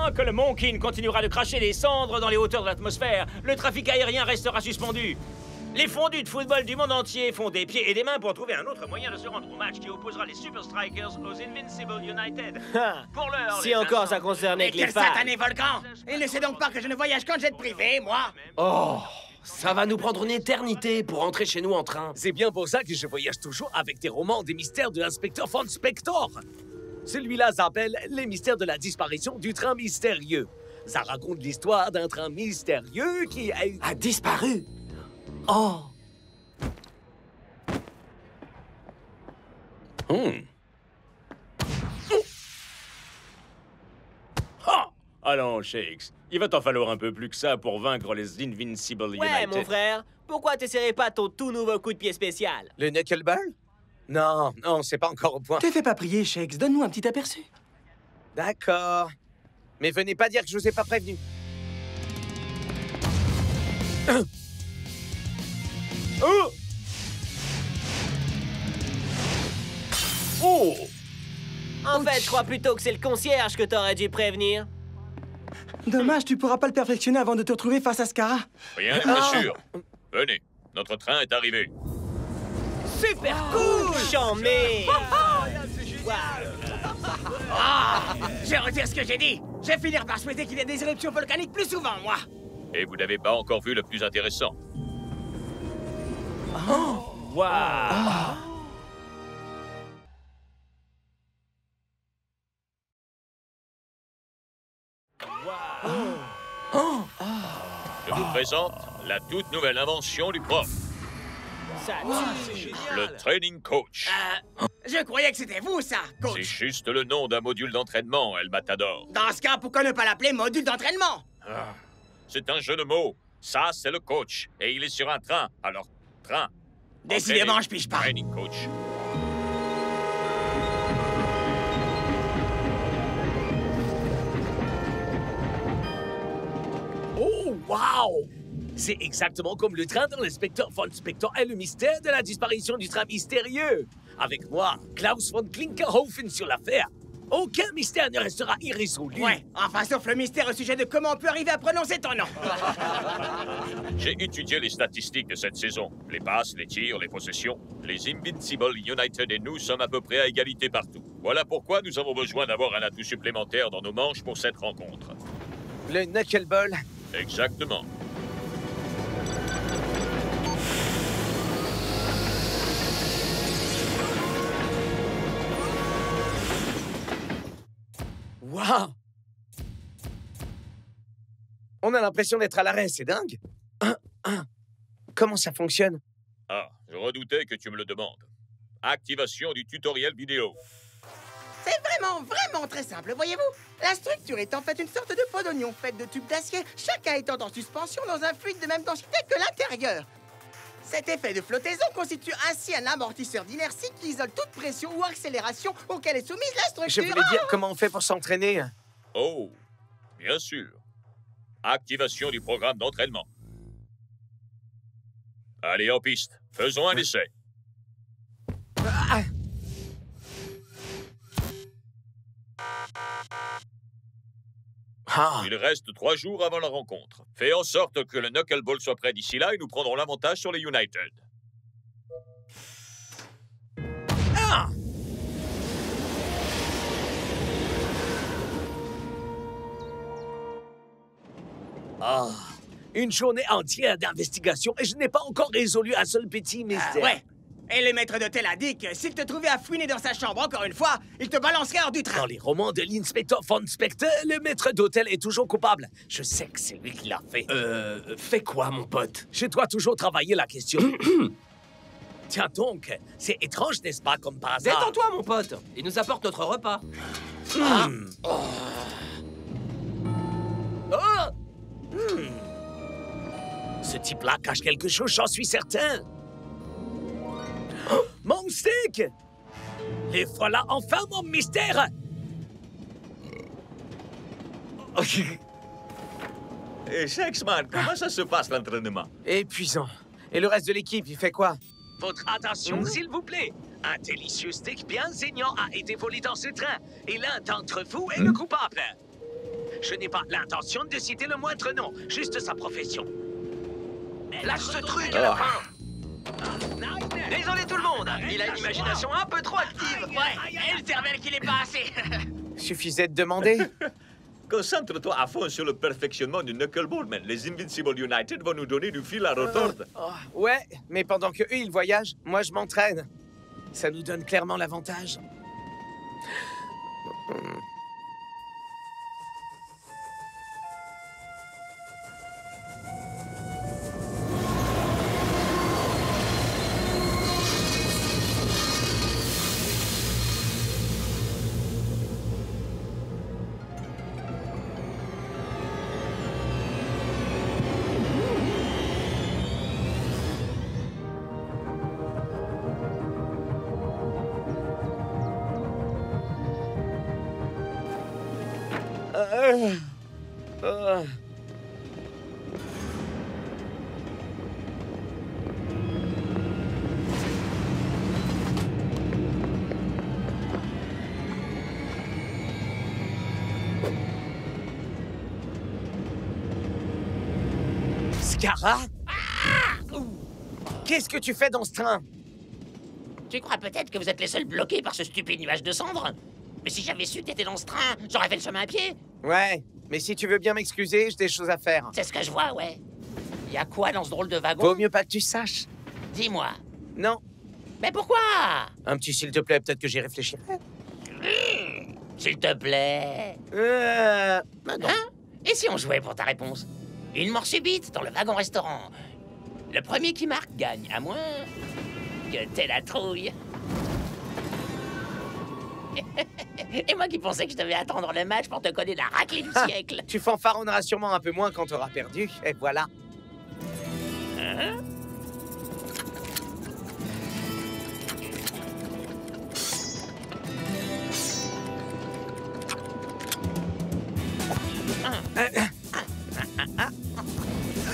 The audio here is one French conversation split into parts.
Tant que le Monkin continuera de cracher des cendres dans les hauteurs de l'atmosphère, le trafic aérien restera suspendu. Les fondus de football du monde entier font des pieds et des mains pour trouver un autre moyen de se rendre au match qui opposera les Super Strikers aux Invincible United. Pour l'heure, Si encore ça concernait que les Quel fans. satané volcan! Il ne sait donc pas que je ne voyage qu'en jet privé, moi! Oh, ça va nous prendre une éternité pour rentrer chez nous en train. C'est bien pour ça que je voyage toujours avec des romans des mystères de l'inspecteur Von Spector. Celui-là s'appelle Les mystères de la disparition du train mystérieux. Ça raconte l'histoire d'un train mystérieux qui A disparu. Oh. Ha! Allons, Shakes, il va t'en falloir un peu plus que ça pour vaincre les Invincible United. Ouais, mon frère, pourquoi t'essaierais pas ton tout nouveau coup de pied spécial? Le knuckleball? Non, non, c'est pas encore au point. Te fais pas prier, Shakes. Donne-nous un petit aperçu. D'accord. Mais venez pas dire que je vous ai pas prévenu. Oh! Oh! En fait, je crois plutôt que c'est le concierge que t'aurais dû prévenir. Dommage, tu pourras pas le perfectionner avant de te retrouver face à Scara. Rien n'est pas sûr. Venez, notre train est arrivé. Super cool! Chambé! Je retire ce que j'ai dit! Je vais finir par souhaiter qu'il y ait des éruptions volcaniques plus souvent, moi! Et vous n'avez pas encore vu le plus intéressant. Je vous présente la toute nouvelle invention du prof, Ça tue! le Training Coach. Je croyais que c'était vous, ça, C'est coach! juste le nom d'un module d'entraînement, El Matador. Dans ce cas, pourquoi ne pas l'appeler module d'entraînement? C'est un jeu de mots. Ça, c'est le coach. Et il est sur un train. Alors, train. Décidément, Entraîné. je pige pas. Training Coach. Oh, wow! C'est exactement comme le train dans l'inspecteur Von Spector et le mystère de la disparition du train mystérieux. Avec moi, Klaus von Klinkerhofen sur l'affaire. Aucun mystère ne restera irrésolu. Ouais, enfin, sauf le mystère au sujet de comment on peut arriver à prononcer ton nom. J'ai étudié les statistiques de cette saison. Les passes, les tirs, les possessions. Les Invincible United et nous sommes à peu près à égalité partout. Voilà pourquoi nous avons besoin d'avoir un atout supplémentaire dans nos manches pour cette rencontre. Le knuckleball. Exactement. Wow! On a l'impression d'être à l'arrêt, c'est dingue. Comment ça fonctionne? Ah, je redoutais que tu me le demandes. Activation du tutoriel vidéo. C'est vraiment très simple, voyez-vous? La structure est en fait une sorte de peau d'oignon faite de tubes d'acier, chacun étant en suspension dans un fluide de même densité que l'intérieur. Cet effet de flottaison constitue ainsi un amortisseur d'inertie qui isole toute pression ou accélération auquel est soumise la Je structure. voulais dire comment on fait pour s'entraîner. Oh, bien sûr. Activation du programme d'entraînement. Allez, en piste. Faisons un essai. Ah, Il reste 3 jours avant la rencontre. Fais en sorte que le knuckleball soit prêt d'ici là et nous prendrons l'avantage sur les United. une journée entière d'investigation et je n'ai pas encore résolu un seul petit mystère. Ouais. Et le maître d'hôtel a dit que s'il te trouvait à fouiner dans sa chambre encore une fois, il te balancerait hors du train. Dans les romans de l'inspecteur Von Spector, le maître d'hôtel est toujours coupable. Je sais que c'est lui qui l'a fait. Fais quoi, mon pote? Je dois toujours travailler la question. Tiens donc, c'est étrange, n'est-ce pas, comme par hasard? Détends-toi, mon pote. Il nous apporte notre repas. Ce type-là cache quelque chose, j'en suis certain. Oh, mon stick! Les voilà enfin mon mystère! Et Shakesman, comment ça se passe l'entraînement? Épuisant. Et le reste de l'équipe, il fait quoi? Votre attention, s'il vous plaît. Un délicieux steak bien saignant a été volé dans ce train. Et l'un d'entre vous est le coupable. Je n'ai pas l'intention de citer le moindre nom, juste sa profession. Lâche ce truc à la fin. Désolé tout le monde, il a une imagination un peu trop active. Ouais, et le cervelle qui l'est pas assez. Suffisait de demander. Concentre-toi à fond sur le perfectionnement du knuckleball, man. Les Invincible United vont nous donner du fil à retordre. Ouais, mais pendant que eux ils voyagent, moi je m'entraîne. Ça nous donne clairement l'avantage. Scarra? Qu'est-ce que tu fais dans ce train? Tu crois peut-être que vous êtes les seuls bloqués par ce stupide nuage de cendres? Mais si j'avais su que t'étais dans ce train, j'aurais fait le chemin à pied. Ouais, mais si tu veux bien m'excuser, j'ai des choses à faire. C'est ce que je vois, ouais. Y a quoi dans ce drôle de wagon? Vaut mieux pas que tu saches. Dis-moi. Non. Mais pourquoi? Un petit s'il te plaît, peut-être que j'y réfléchirai. S'il te plaît. Non. Hein? Et si on jouait pour ta réponse? Une mort subite dans le wagon-restaurant. Le premier qui marque gagne, à moins que t'aies la trouille. Et moi qui pensais que je devais attendre le match pour te connaître la raclée du siècle. Tu fanfaronneras sûrement un peu moins quand t'auras perdu, et voilà. Hein?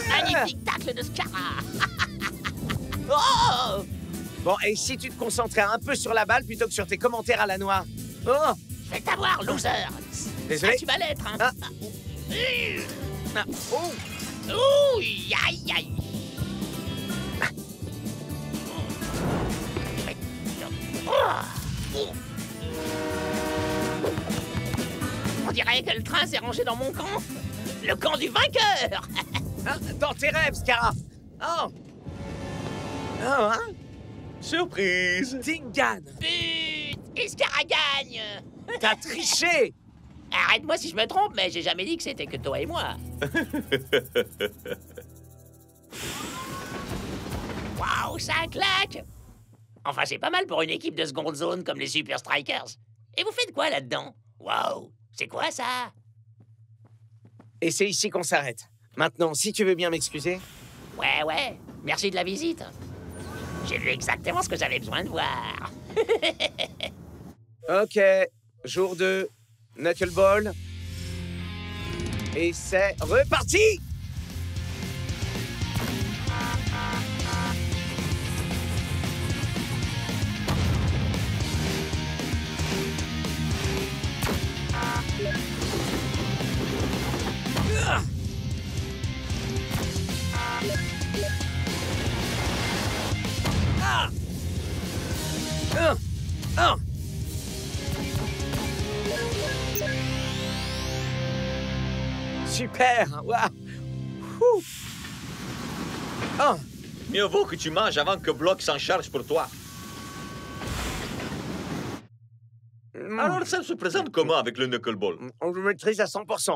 Magnifique tacle de Scarra. Oh! Bon, et si tu te concentrais un peu sur la balle plutôt que sur tes commentaires à la noix? Oh! Je vais t'avoir, loser. Désolé. Ah, tu vas l'être, hein. Ah. Ah. Oh! Ouh, aïe, aïe. On dirait que le train s'est rangé dans mon camp. Le camp du vainqueur. Hein? Dans tes rêves, Scarra! Oh! Oh, hein? Surprise! Dingan! But! Et Scarra gagne. T'as triché! Arrête-moi si je me trompe, mais j'ai jamais dit que c'était que toi et moi. Waouh, ça claque! Enfin, c'est pas mal pour une équipe de seconde zone comme les Super Strikers. Et vous faites quoi là-dedans? Waouh, c'est quoi ça? Et c'est ici qu'on s'arrête. Maintenant, si tu veux bien m'excuser. Ouais, merci de la visite. J'ai vu exactement ce que j'avais besoin de voir. Ok, jour 2, knuckleball. Et c'est reparti! Super! Waouh! Ouh. Oh. Mieux vaut que tu manges avant que Block s'en charge pour toi. Alors ça se présente comment avec le knuckleball? On le maîtrise à 100%.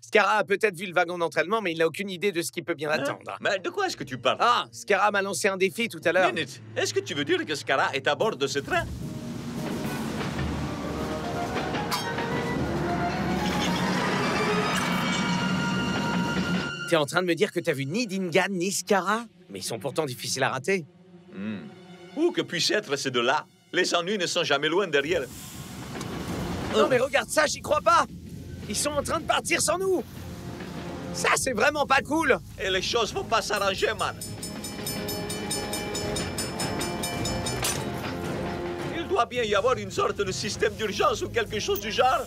Scarra a peut-être vu le wagon d'entraînement, mais il n'a aucune idée de ce qui peut bien attendre. Mais de quoi est-ce que tu parles? Ah, Scarra m'a lancé un défi tout à l'heure. Minute, est-ce que tu veux dire que Scarra est à bord de ce train? T'es en train de me dire que t'as vu ni Dingan ni Scarra? Mais ils sont pourtant difficiles à rater. Où que puissent être ces deux-là? Les ennuis ne sont jamais loin derrière. Non mais regarde ça, j'y crois pas! Ils sont en train de partir sans nous! Ça, c'est vraiment pas cool! Et les choses vont pas s'arranger, man. Il doit bien y avoir une sorte de système d'urgence ou quelque chose du genre.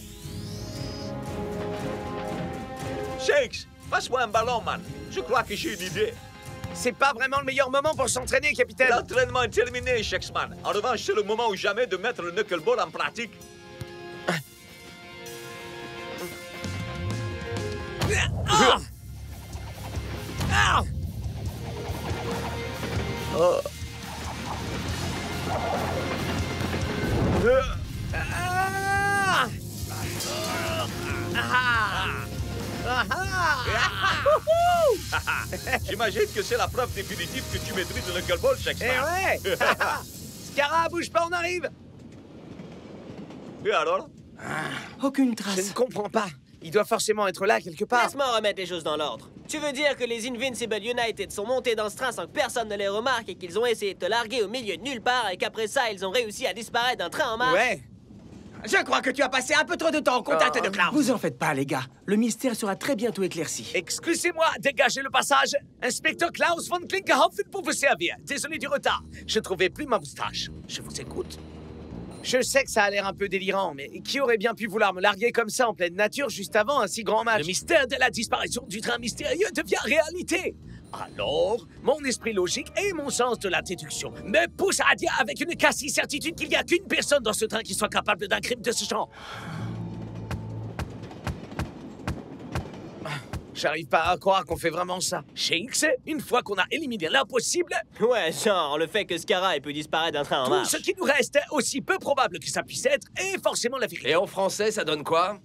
Shakes, passe-moi un ballon, man. Je crois que j'ai une idée. C'est pas vraiment le meilleur moment pour s'entraîner, capitaine. L'entraînement est terminé, Shakesman. En revanche, c'est le moment ou jamais de mettre le knuckleball en pratique. J'imagine que c'est la preuve définitive que tu maîtrises le knuckleball, Eh Shakesman. ouais. Scara, bouge pas, on arrive. Et alors? Aucune Je trace. ne comprends pas. Il doit forcément être là quelque part. Laisse-moi remettre les choses dans l'ordre. Tu veux dire que les Invincible United sont montés dans ce train sans que personne ne les remarque et qu'ils ont essayé de te larguer au milieu de nulle part et qu'après ça, ils ont réussi à disparaître d'un train en marche? Ouais. Je crois que tu as passé un peu trop de temps au contact de Klaus. Vous en faites pas, les gars. Le mystère sera très bientôt éclairci. Excusez-moi, dégagez le passage. Inspecteur Klaus von Klinkerhofen pour vous servir. Désolé du retard. Je trouvais plus ma moustache. Je vous écoute. Je sais que ça a l'air un peu délirant, mais qui aurait bien pu vouloir me larguer comme ça en pleine nature juste avant un si grand match? Le mystère de la disparition du train mystérieux devient réalité. Alors, mon esprit logique et mon sens de la déduction me poussent à dire avec une quasi-certitude qu'il n'y a qu'une personne dans ce train qui soit capable d'un crime de ce genre. J'arrive pas à croire qu'on fait vraiment ça. Shakes, une fois qu'on a éliminé l'impossible, Ouais, genre le fait que Scara ait pu disparaître d'un train en tout marche. ce qui nous reste, aussi peu probable que ça puisse être, est forcément la vérité. Et en français, ça donne quoi?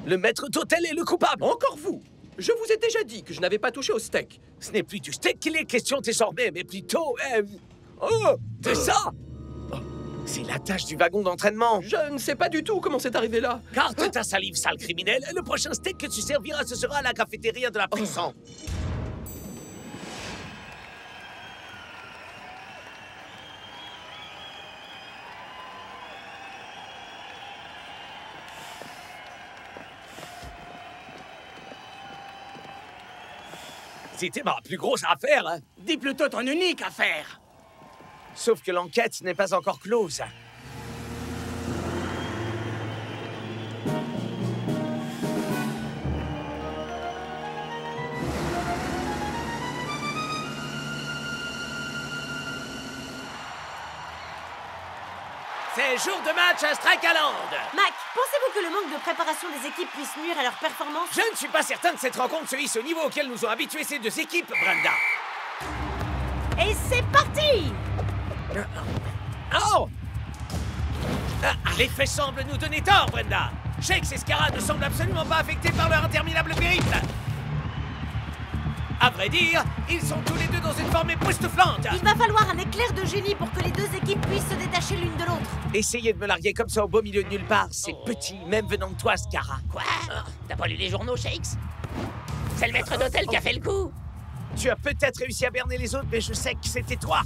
Le maître d'hôtel est le coupable. Encore vous! Je vous ai déjà dit que je n'avais pas touché au steak. Ce n'est plus du steak qu'il est question désormais, mais plutôt... Oh, de ça! C'est la tâche du wagon d'entraînement. Je ne sais pas du tout comment c'est arrivé là. Garde ta salive, sale criminel. Le prochain steak que tu serviras, ce sera à la cafétéria de la prison. C'était ma plus grosse affaire, hein. Dis plutôt ton unique affaire. Sauf que l'enquête n'est pas encore close. C'est jour de match à Strikeland. Mac, pensez-vous que le manque de préparation des équipes puisse nuire à leur performance? Je ne suis pas certain que cette rencontre se hisse au niveau auquel nous ont habitués ces deux équipes, Brenda. Et c'est parti! Oh! Les faits semblent nous donner tort, Brenda. Shakes et Scara ne semblent absolument pas affectés par leur interminable périple. À vrai dire, ils sont tous les deux dans une forme époustouflante. Il va falloir un éclair de génie pour que les deux équipes puissent se détacher l'une de l'autre. Essayez de me larguer comme ça au beau milieu de nulle part. C'est petit, même venant de toi, Scara. Quoi? T'as pas lu les journaux, Shakes? C'est le maître d'hôtel qui a fait le coup. Tu as peut-être réussi à berner les autres, mais je sais que c'était toi.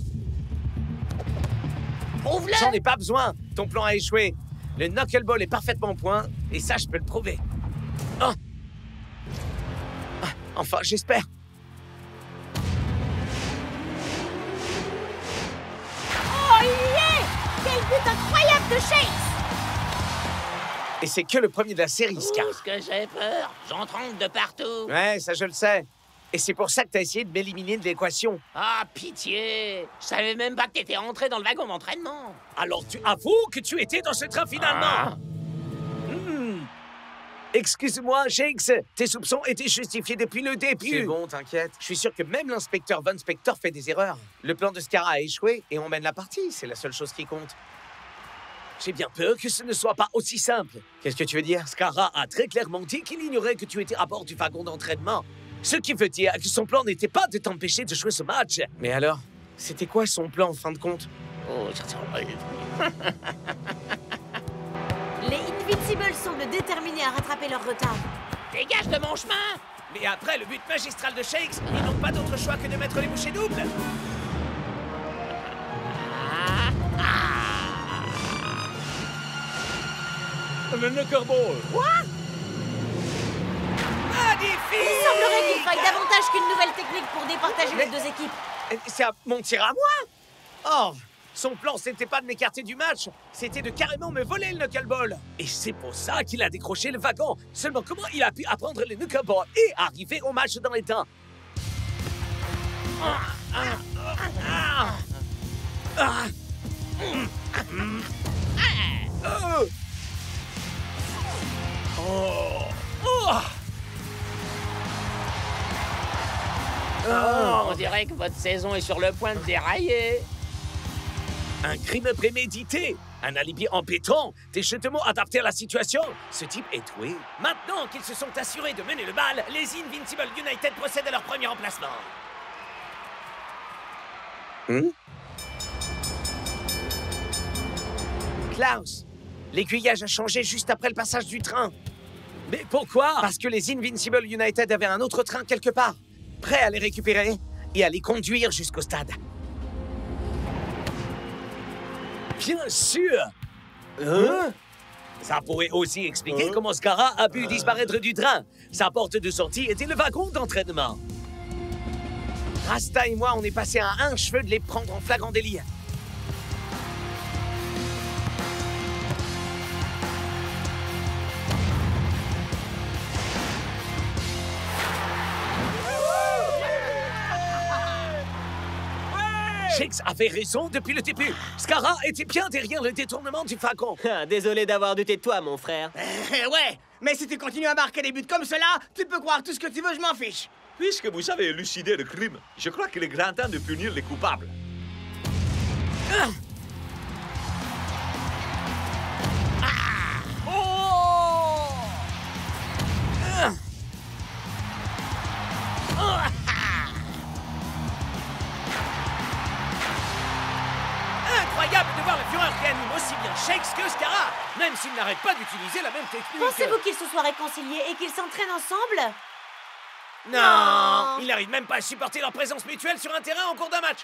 Prouve-le! J'en ai pas besoin. Ton plan a échoué. Le knuckleball est parfaitement au point, et ça, je peux le prouver. Oh. Enfin, j'espère. Oh yeah! Quel but incroyable de Shakes! Et c'est que le premier de la série, Scar. Ouh, ce que j'ai peur. J'en trempe de partout. Ouais, ça je le sais. Et c'est pour ça que t'as essayé de m'éliminer de l'équation. Ah, pitié. Je savais même pas que t'étais rentré dans le wagon d'entraînement. Alors tu avoues que tu étais dans ce train finalement. Excuse-moi, Shakes. Tes soupçons étaient justifiés depuis le début. C'est bon, t'inquiète. Je suis sûr que même l'inspecteur Von Spector fait des erreurs. Le plan de Scara a échoué et on mène la partie. C'est la seule chose qui compte. J'ai bien peur que ce ne soit pas aussi simple. Qu'est-ce que tu veux dire? Scara a très clairement dit qu'il ignorait que tu étais à bord du wagon d'entraînement. Ce qui veut dire que son plan n'était pas de t'empêcher de jouer ce match. Mais alors, c'était quoi son plan en fin de compte? Oh, ça sent... Les Invincibles semblent déterminés à rattraper leur retard. Dégage de mon chemin! Mais après le but magistral de Shakes, ils n'ont pas d'autre choix que de mettre les bouchées doubles. Le knuckleball. Magnifique! Il semblerait qu'il faille davantage qu'une nouvelle technique pour départager les deux équipes. C'est à mon tir à moi? Oh, Son plan, c'était pas de m'écarter du match, c'était de carrément me voler le knuckleball. Et c'est pour ça qu'il a décroché le wagon. Seulement, comment il a pu apprendre le knuckleball et arriver au match dans les temps? On dirait que votre saison est sur le point de dérailler. Un crime prémédité, un alibi embêtant, des jetements adaptés à la situation. Ce type est doué. Maintenant qu'ils se sont assurés de mener le bal, les Invincible United procèdent à leur premier emplacement. Klaus, l'aiguillage a changé juste après le passage du train. Mais pourquoi? Parce que les Invincible United avaient un autre train quelque part, prêt à les récupérer et à les conduire jusqu'au stade. Bien sûr! Ça pourrait aussi expliquer comment Scarra a pu disparaître du train. Sa porte de sortie était le wagon d'entraînement. Rasta et moi, on est passé à un cheveu de les prendre en flagrant délit. Shakes avait raison depuis le début. Scarra était bien derrière le détournement du wagon. Désolé d'avoir douté de toi, mon frère. Ouais, mais si tu continues à marquer des buts comme cela, tu peux croire tout ce que tu veux, je m'en fiche. Puisque vous avez élucidé le crime, je crois qu'il est grand temps de punir les coupables. Incroyable de voir le Führer qui anime aussi bien Shakes que Scarra, même s'il n'arrête pas d'utiliser la même technique. Pensez-vous qu'ils se soient réconciliés et qu'ils s'entraînent ensemble? Non, il n'arrive même pas à supporter leur présence mutuelle sur un terrain en cours d'un match.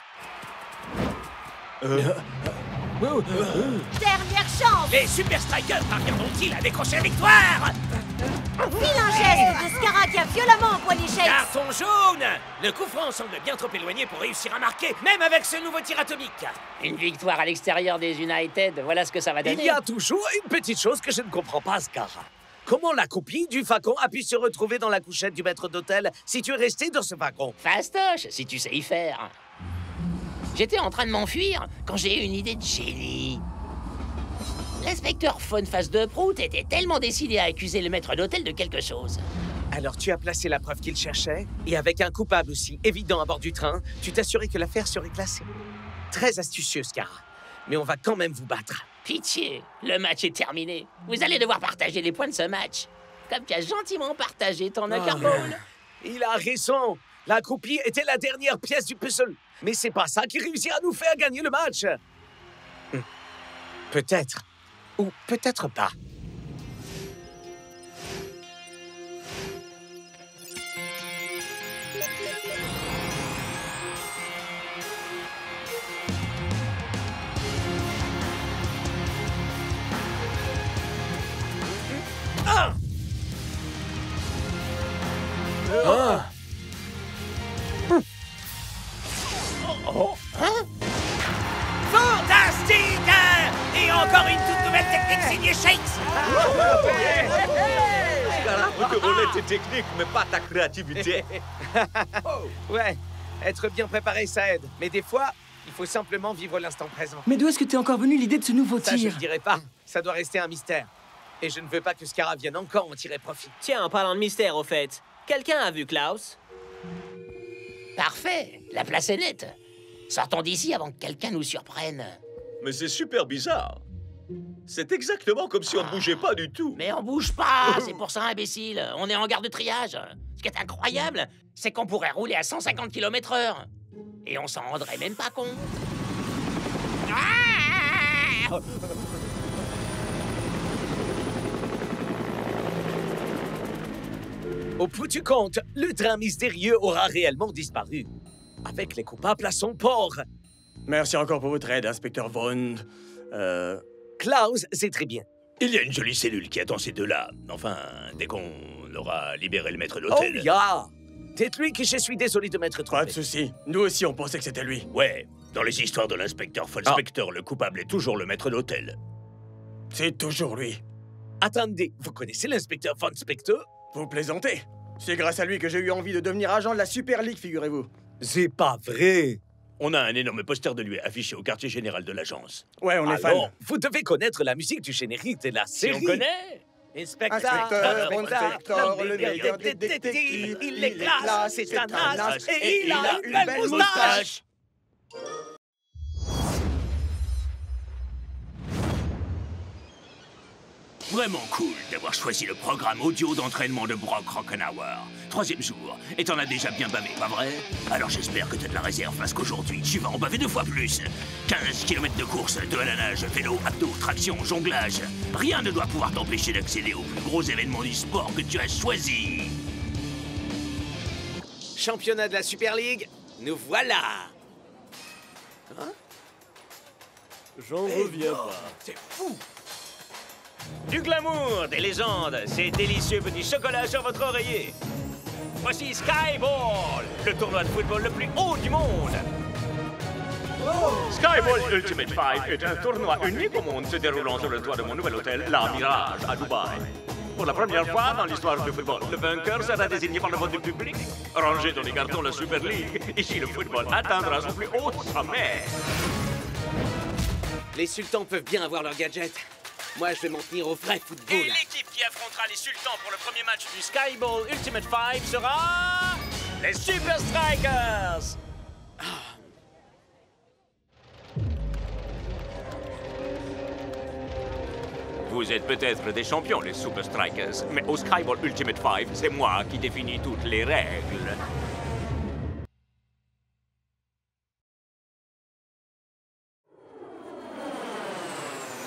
Dernière chance! Les Super Strikers parviendront-ils à décrocher la victoire? Vilain geste de Scarra qui a violemment empoigné Shakes. Carton jaune! Le coup franc semble bien trop éloigné pour réussir à marquer, même avec ce nouveau tir atomique. Une victoire à l'extérieur des United, voilà ce que ça va donner. Il y a toujours une petite chose que je ne comprends pas, Scarra. Comment la copie du wagon a pu se retrouver dans la couchette du maître d'hôtel si tu es resté dans ce wagon? Fastoche, si tu sais y faire. J'étais en train de m'enfuir quand j'ai eu une idée de génie. L'inspecteur Von Face de Prout était tellement décidé à accuser le maître d'hôtel de quelque chose. Alors tu as placé la preuve qu'il cherchait, et avec un coupable aussi évident à bord du train, tu t'assurais que l'affaire serait classée. Très astucieux, Scarra. Mais on va quand même vous battre. Pitié, le match est terminé. Vous allez devoir partager les points de ce match. Comme tu as gentiment partagé ton knuckleball. Il a raison. La copie était la dernière pièce du puzzle. Mais c'est pas ça qui réussit à nous faire gagner le match. Peut-être. Ou peut-être pas. Fantastique! Et encore une toute nouvelle technique signée Shakes! On te volait tes techniques, mais pas ta créativité. Ouais, être bien préparé, ça aide. Mais des fois, il faut simplement vivre l'instant présent. Mais d'où est-ce que t'es encore venu l'idée de ce nouveau Ça, je tir? ne dirai pas. Ça doit rester un mystère. Et je ne veux pas que Scarra vienne encore en tirer profit. Tiens, en parlant de mystère, au fait, quelqu'un a vu Klaus? Parfait, la place est nette. Sortons d'ici avant que quelqu'un nous surprenne. Mais c'est super bizarre. C'est exactement comme si on ne bougeait pas du tout. Mais on bouge pas, c'est pour ça, imbécile. On est en gare de triage. Ce qui est incroyable, c'est qu'on pourrait rouler à 150 km/h. Et on s'en rendrait même pas compte. Ah! Au bout du compte, le train mystérieux aura réellement disparu. Avec les coupables à son port. Merci encore pour votre aide, inspecteur Von. Klaus, c'est très bien. Il y a une jolie cellule qui attend ces deux-là. Enfin, dès qu'on aura libéré le maître Oh, d'hôtel. ya! Dites-lui que je suis désolé de m'être trompé. Pas de souci. Nous aussi, on pensait que c'était lui. Ouais, Dans les histoires de l'inspecteur Von Spector, le coupable est toujours le maître d'hôtel. C'est toujours lui. Attendez, vous connaissez l'inspecteur Von Spector? Vous plaisantez? C'est grâce à lui que j'ai eu envie de devenir agent de la Super League, figurez-vous. C'est pas vrai. On a un énorme poster de lui affiché au quartier général de l'agence. Ouais, on est fan. Alors, vous devez connaître la musique du générique de la Si série. on connaît. Inspecteur Von Spector, le meilleur détective. Il est classe, c'est un as, et il a une belle moustache. Vraiment cool d'avoir choisi le programme audio d'entraînement de Brock Rockenhauer. 3e jour, et t'en as déjà bien bavé, pas vrai? Alors j'espère que t'as de la réserve parce qu'aujourd'hui, tu vas en baver 2 fois plus. 15 km de course, 2 à la nage, vélo, abdos, traction, jonglage. Rien ne doit pouvoir t'empêcher d'accéder au plus gros événement du sport que tu as choisi. Championnat de la Super League, nous voilà. Hein? J'en reviens pas. C'est fou. Du glamour, des légendes, ces délicieux petits chocolats sur votre oreiller. Voici Skyball, le tournoi de football le plus haut du monde. Skyball Ultimate 5 est un tournoi unique au monde se déroulant sur le toit de mon nouvel hôtel, La Mirage, à Dubaï. Pour la première fois dans l'histoire du football, le vainqueur sera désigné par le vote du public. Rangé dans les cartons de la Super League, ici le football atteindra son plus haut sommet. Les sultans peuvent bien avoir leurs gadgets. Moi, je vais m'en tenir au vrai football. Et l'équipe qui affrontera les sultans pour le premier match du Skyball Ultimate 5 sera... les Super Strikers. Vous êtes peut-être des champions, les Super Strikers, mais au Skyball Ultimate 5, c'est moi qui définis toutes les règles.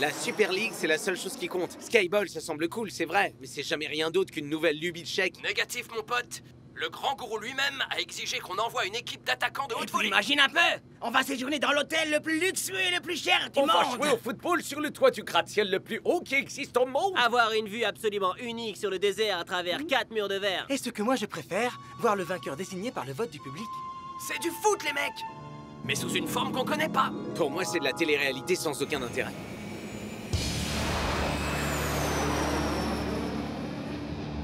La Super League, c'est la seule chose qui compte. Skyball, ça semble cool, c'est vrai, mais c'est jamais rien d'autre qu'une nouvelle lubie de chèque. Négatif, mon pote. Le grand gourou lui-même a exigé qu'on envoie une équipe d'attaquants de haute volée. Imagine un peu. On va séjourner dans l'hôtel le plus luxueux et le plus cher du On monde. va jouer au football sur le toit du gratte-ciel le plus haut qui existe au monde. Avoir une vue absolument unique sur le désert à travers 4 murs de verre. Et ce que moi je préfère, voir le vainqueur désigné par le vote du public. C'est du foot, les mecs. Mais sous une forme qu'on connaît pas. Pour moi, c'est de la télé-réalité sans aucun intérêt.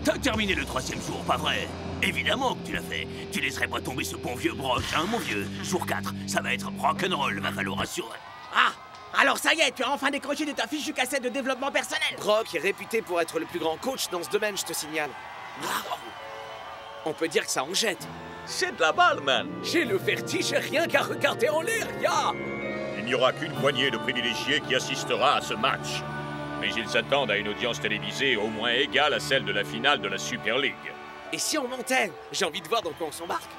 T'as terminé le 3e jour, pas vrai? Évidemment que tu l'as fait. Tu laisserais pas tomber ce bon vieux Brock, hein, mon vieux? Jour 4, ça va être rock'n'roll, va falloir assurer. Ah, alors ça y est, tu as enfin décroché de ta fichue cassette de développement personnel. Brock est réputé pour être le plus grand coach dans ce domaine, je te signale. On peut dire que ça en jette. C'est de la balle, man. J'ai le vertige rien qu'à regarder en l'air, ya. Il n'y aura qu'une poignée de privilégiés qui assistera à ce match. Mais ils s'attendent à une audience télévisée au moins égale à celle de la finale de la Super League. Et si on montait? J'ai envie de voir dans quoi on s'embarque.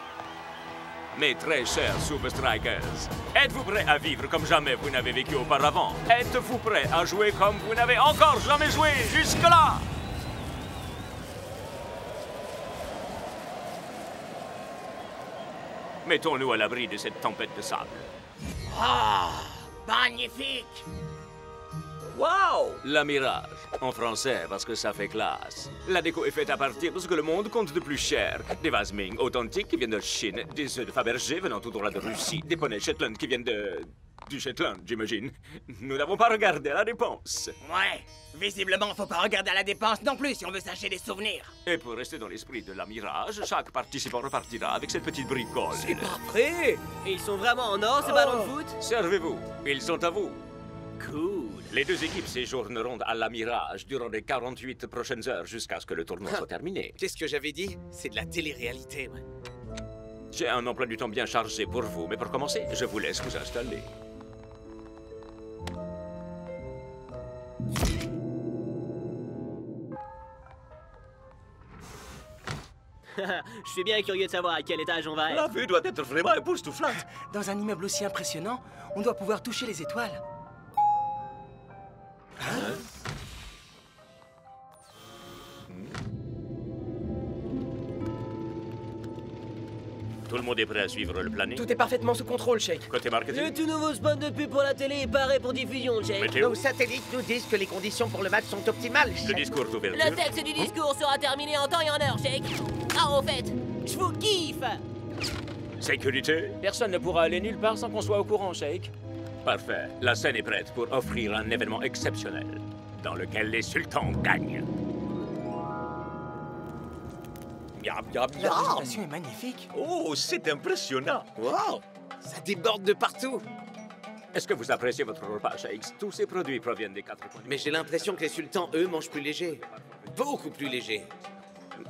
Mes très chers Super Strikers, êtes-vous prêts à vivre comme jamais vous n'avez vécu auparavant? Êtes-vous prêts à jouer comme vous n'avez encore jamais joué jusque-là? Mettons-nous à l'abri de cette tempête de sable. Ah, magnifique. Wow! La Mirage, en français parce que ça fait classe. La déco est faite à partir de ce que le monde compte de plus cher. Des vases Ming authentiques qui viennent de Chine, des œufs de Fabergé venant tout droit de Russie, des poneys Shetland qui viennent du Shetland, j'imagine. Nous n'avons pas regardé à la dépense. Ouais, visiblement, faut pas regarder à la dépense non plus si on veut s'acheter des souvenirs. Et pour rester dans l'esprit de la Mirage, chaque participant repartira avec cette petite bricole. C'est pas vrai. Et ils sont vraiment en or, ces ballons de foot? Servez-vous, ils sont à vous. Cool. Les 2 équipes séjourneront à la Mirage durant les 48 prochaines heures jusqu'à ce que le tournoi soit terminé. Qu'est-ce que j'avais dit? C'est de la télé-réalité, ouais. J'ai un emploi du temps bien chargé pour vous, mais pour commencer, je vous laisse vous installer. Je suis bien curieux de savoir à quel étage on va être. La vue doit être vraiment époustouflante. Dans un immeuble aussi impressionnant, on doit pouvoir toucher les étoiles. Tout le monde est prêt à suivre le planning? Tout est parfaitement sous contrôle, Shake. Côté marketing? Le tout nouveau spot de pub pour la télé est paré pour diffusion, Jake. Météo? Nos satellites nous disent que les conditions pour le match sont optimales. Le discours d'ouverture? Le texte du discours sera terminé en temps et en heure, Jake. Ah, au fait, je vous kiffe. Sécurité? Personne ne pourra aller nulle part sans qu'on soit au courant, Shake. Parfait. La scène est prête pour offrir un événement exceptionnel dans lequel les sultans gagnent. Miam, miam, La miam. présentation est magnifique. Oh, c'est impressionnant. Wow! Ça déborde de partout. Est-ce que vous appréciez votre repas, Shakes? Tous ces produits proviennent des 4 coins. Mais j'ai l'impression que les sultans, eux, mangent plus léger. Beaucoup plus léger.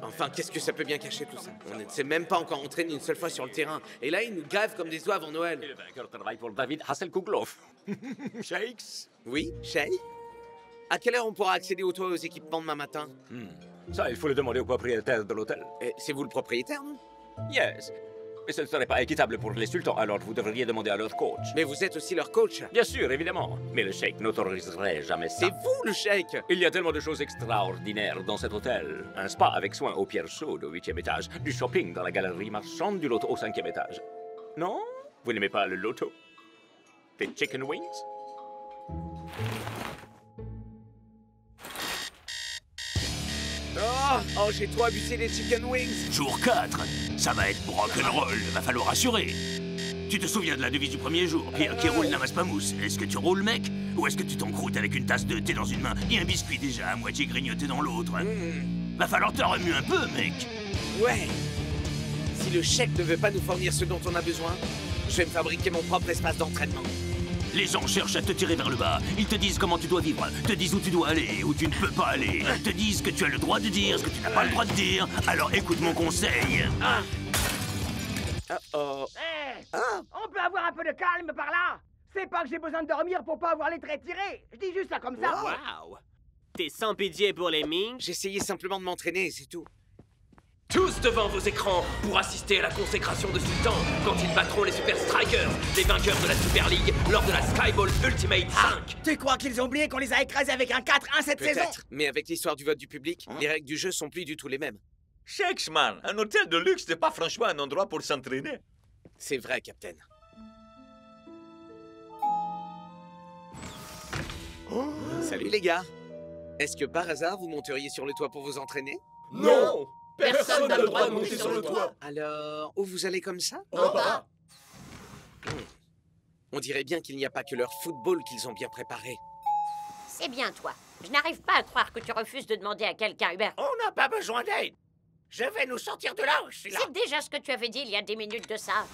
Enfin, qu'est-ce que ça peut bien cacher tout ça? On ne s'est même pas encore entraîné une seule fois sur le terrain. Et là, ils nous grèvent comme des oies avant Et Noël. le vainqueur travaille pour David Hasselkuglov. Shakes? Oui, Shay? À quelle heure on pourra accéder au toit aux équipements demain matin? Ça, il faut le demander au propriétaire de l'hôtel. C'est vous le propriétaire, non? Yes. Mais ce ne serait pas équitable pour les sultans, alors vous devriez demander à leur coach. Mais vous êtes aussi leur coach. Bien sûr, évidemment. Mais le sheikh n'autoriserait jamais ça. C'est vous, le sheikh! Il y a tellement de choses extraordinaires dans cet hôtel. Un spa avec soins aux pierres chaudes au 8e étage. Du shopping dans la galerie marchande du loto au 5e étage. Non? Vous n'aimez pas le loto? Des chicken wings? Oh, j'ai trop abusé des chicken wings! Jour 4, ça va être rock'n'roll, va falloir assurer. Tu te souviens de la devise du premier jour? Pierre qui roule n'amasse pas mousse. Est-ce que tu roules, mec? Ou est-ce que tu t'encroutes avec une tasse de thé dans une main et un biscuit déjà à moitié grignoté dans l'autre? Va falloir te remuer un peu, mec. Ouais! Si le sheikh ne veut pas nous fournir ce dont on a besoin, je vais me fabriquer mon propre espace d'entraînement. Les gens cherchent à te tirer vers le bas. Ils te disent comment tu dois vivre, te disent où tu dois aller, où tu ne peux pas aller, te disent que tu as le droit de dire ce que tu n'as pas le droit de dire. Alors écoute mon conseil. Oh. On peut avoir un peu de calme par là. C'est pas que j'ai besoin de dormir pour pas avoir les traits tirés. Je dis juste ça comme ça. Wow! T'es sans pitié pour les Ming? J'essayais simplement de m'entraîner, c'est tout. Tous devant vos écrans pour assister à la consécration de Sultan quand ils battront les Super Strikers, les vainqueurs de la Super League lors de la Skyball Ultimate 5. Tu crois qu'ils ont oublié qu'on les a écrasés avec un 4-1 cette saison? Peut-être, mais avec l'histoire du vote du public, les règles du jeu sont plus du tout les mêmes. Shakesman, un hôtel de luxe n'est pas franchement un endroit pour s'entraîner. C'est vrai, Capitaine. Salut les gars. Est-ce que par hasard vous monteriez sur le toit pour vous entraîner? Non! Personne n'a le droit de monter sur le toit. Alors, où vous allez comme ça? En bas. On dirait bien qu'il n'y a pas que leur football qu'ils ont bien préparé. C'est bien, toi. Je n'arrive pas à croire que tu refuses de demander à quelqu'un, Hubert. On n'a pas besoin d'aide. Je vais nous sortir de là, je suis là. C'est déjà ce que tu avais dit il y a 10 minutes de ça.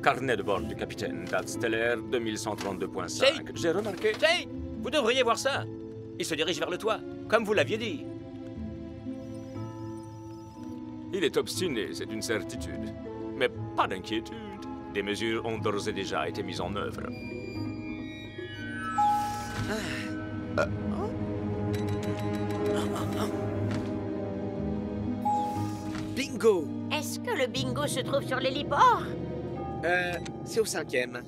Carnet de bord du capitaine, date stellaire 2132.5. Shake! J'ai remarqué... Shake! Vous devriez voir ça. Il se dirige vers le toit, comme vous l'aviez dit. Il est obstiné, c'est une certitude. Mais pas d'inquiétude. Des mesures ont d'ores et déjà été mises en œuvre. Bingo! Est-ce que le bingo se trouve sur l'héliport? C'est au 5e.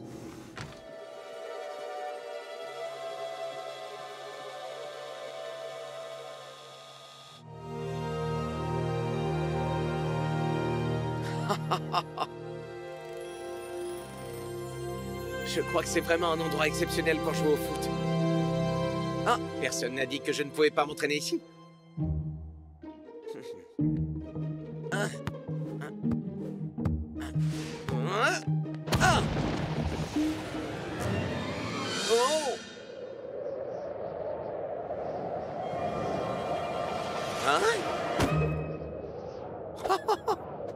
Je crois que c'est vraiment un endroit exceptionnel pour jouer au foot. Ah, personne n'a dit que je ne pouvais pas m'entraîner ici. Oh!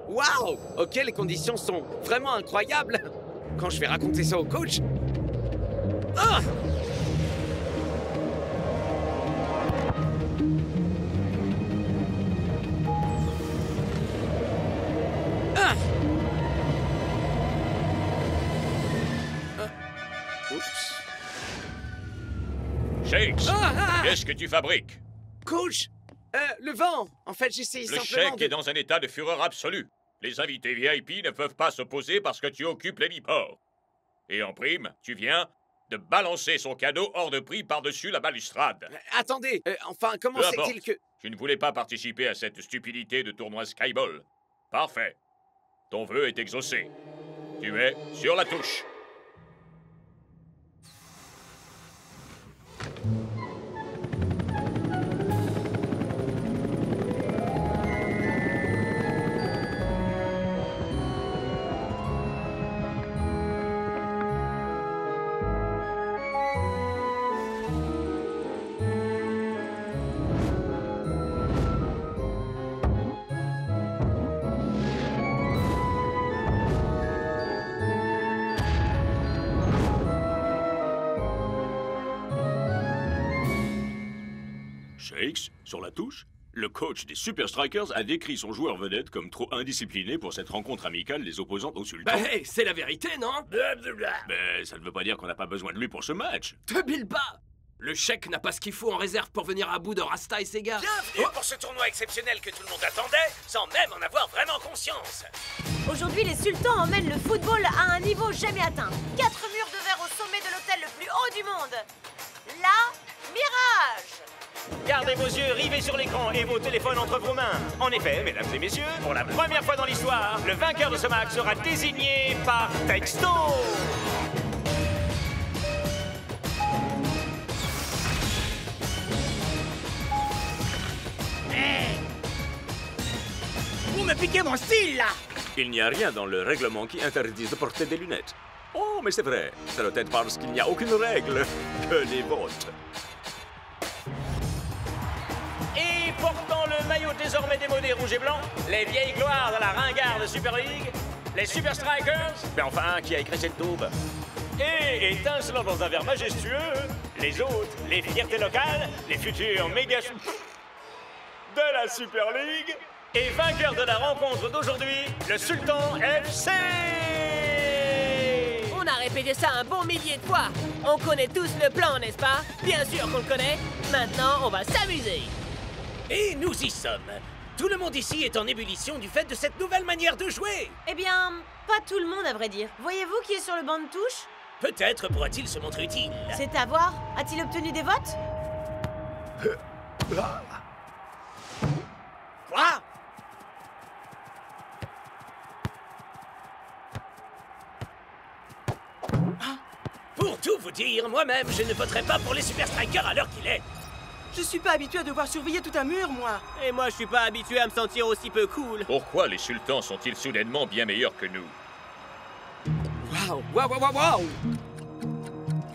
Waouh! Ok, les conditions sont vraiment incroyables. Quand je vais raconter ça au coach... Ah! Ah! Oups. Shakes, Ah! qu'est-ce que tu fabriques? Coach! Le vent! En fait, j'essaye Le simplement sheikh de... est dans un état de fureur absolue. Les invités VIP ne peuvent pas s'opposer parce que tu occupes l'héliport. Et en prime, tu viens de balancer son cadeau hors de prix par-dessus la balustrade. Attendez, enfin, comment Peu c'est-il importe. que... Tu ne voulais pas participer à cette stupidité de tournoi Skyball. Parfait. Ton vœu est exaucé. Tu es sur la touche. Shakes, sur la touche, le coach des Super Strikers a décrit son joueur vedette comme trop indiscipliné pour cette rencontre amicale des opposants au Sultan. Bah, hey, c'est la vérité, non? Mais ça ne veut pas dire qu'on n'a pas besoin de lui pour ce match. Te bile pas! Le Sheik n'a pas ce qu'il faut en réserve pour venir à bout de Rasta et ses gars. Bienvenue pour ce tournoi exceptionnel que tout le monde attendait, sans même en avoir vraiment conscience. Aujourd'hui, les sultans emmènent le football à un niveau jamais atteint. 4 murs de verre au sommet de l'hôtel le plus haut du monde. La Mirage! Gardez vos yeux rivés sur l'écran et vos téléphones entre vos mains. En effet, mesdames et messieurs, pour la première fois dans l'histoire, le vainqueur de ce match sera désigné par texto. Vous me piquez mon style, là! Il n'y a rien dans le règlement qui interdise de porter des lunettes. Oh, mais c'est vrai. Ça doit être parce qu'il n'y a aucune règle que les votes. Et portant le maillot désormais démodé rouge et blanc, les vieilles gloires de la ringarde Super League, les Super Strikers, mais enfin, qui a écrit cette daube? Et étincelant dans un verre majestueux, les hôtes, les fiertés locales, les futurs méga de la Super League, et vainqueur de la rencontre d'aujourd'hui, le Sultan FC! On a répété ça un bon millier de fois. On connaît tous le plan, n'est-ce pas? Bien sûr qu'on le connaît. Maintenant, on va s'amuser. Et nous y sommes. Tout le monde ici est en ébullition du fait de cette nouvelle manière de jouer. Eh bien, pas tout le monde à vrai dire. Voyez-vous qui est sur le banc de touche? Peut-être pourra-t-il se montrer utile. C'est à voir. A-t-il obtenu des votes? Quoi? Pour tout vous dire, moi-même, je ne voterai pas pour les Super Strikers à l'heure qu'il est. Je suis pas habitué à devoir surveiller tout un mur, moi. Et moi, je suis pas habitué à me sentir aussi peu cool. Pourquoi les sultans sont-ils soudainement bien meilleurs que nous? Waouh, waouh, waouh, waouh!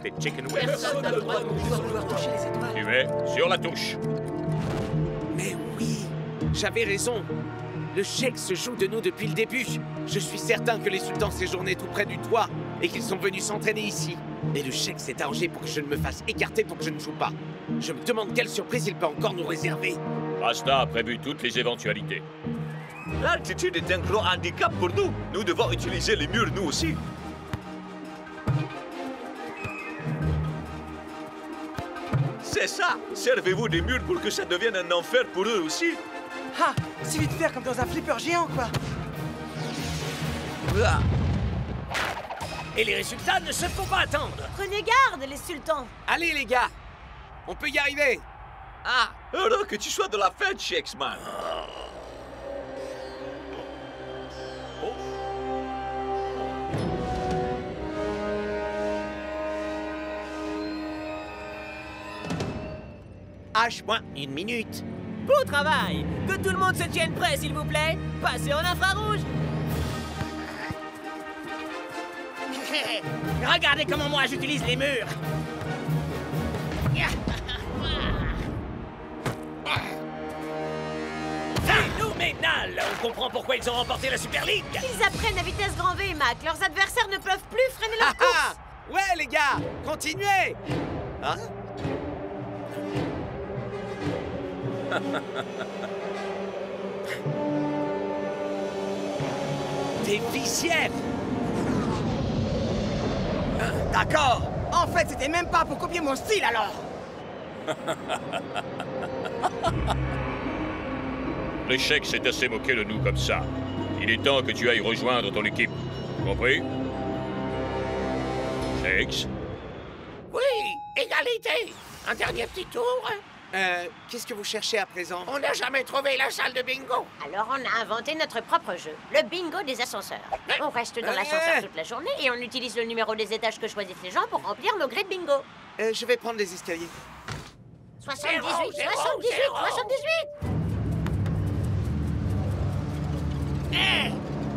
Des chicken wings. Personne n'a le droit de vouloir toucher les étoiles. Tu es sur la touche. Mais oui, j'avais raison. Le Sheik se joue de nous depuis le début. Je suis certain que les sultans séjournaient tout près du toit et qu'ils sont venus s'entraîner ici. Et le Sheik s'est arrangé pour que je ne me fasse écarter pour que je ne joue pas. Je me demande quelle surprise il peut encore nous réserver. Rasta a prévu toutes les éventualités. L'altitude est un gros handicap pour nous. Nous devons utiliser les murs, nous aussi. C'est ça. Servez-vous des murs pour que ça devienne un enfer pour eux aussi. Ah, c'est vite faire comme dans un flipper géant, quoi. Et les résultats ne se font pas attendre. Prenez garde, les sultans. Allez, les gars, on peut y arriver. Ah, heureux que tu sois de la fête, Shakesman. H-1 minute. Beau travail. Que tout le monde se tienne prêt, s'il vous plaît. Passez en infrarouge. Regardez comment moi j'utilise les murs. Phénoménal. On comprend pourquoi ils ont remporté la Super League. Ils apprennent à vitesse grand V, Mac. Leurs adversaires ne peuvent plus freiner leur course. Ouais, les gars, continuez. Hein? T'es vicière. D'accord. En fait, c'était même pas pour copier mon style, alors. Le Sheik s'est assez moqué de nous comme ça. Il est temps que tu ailles rejoindre ton équipe. Compris? Shakes? Oui, égalité. Un dernier petit tour. Qu'est-ce que vous cherchez à présent? On n'a jamais trouvé la salle de bingo. Alors on a inventé notre propre jeu, le bingo des ascenseurs. On reste dans l'ascenseur toute la journée et on utilise le numéro des étages que choisissent les gens pour remplir nos grilles de bingo. Je vais prendre les escaliers. 78, 78, 78.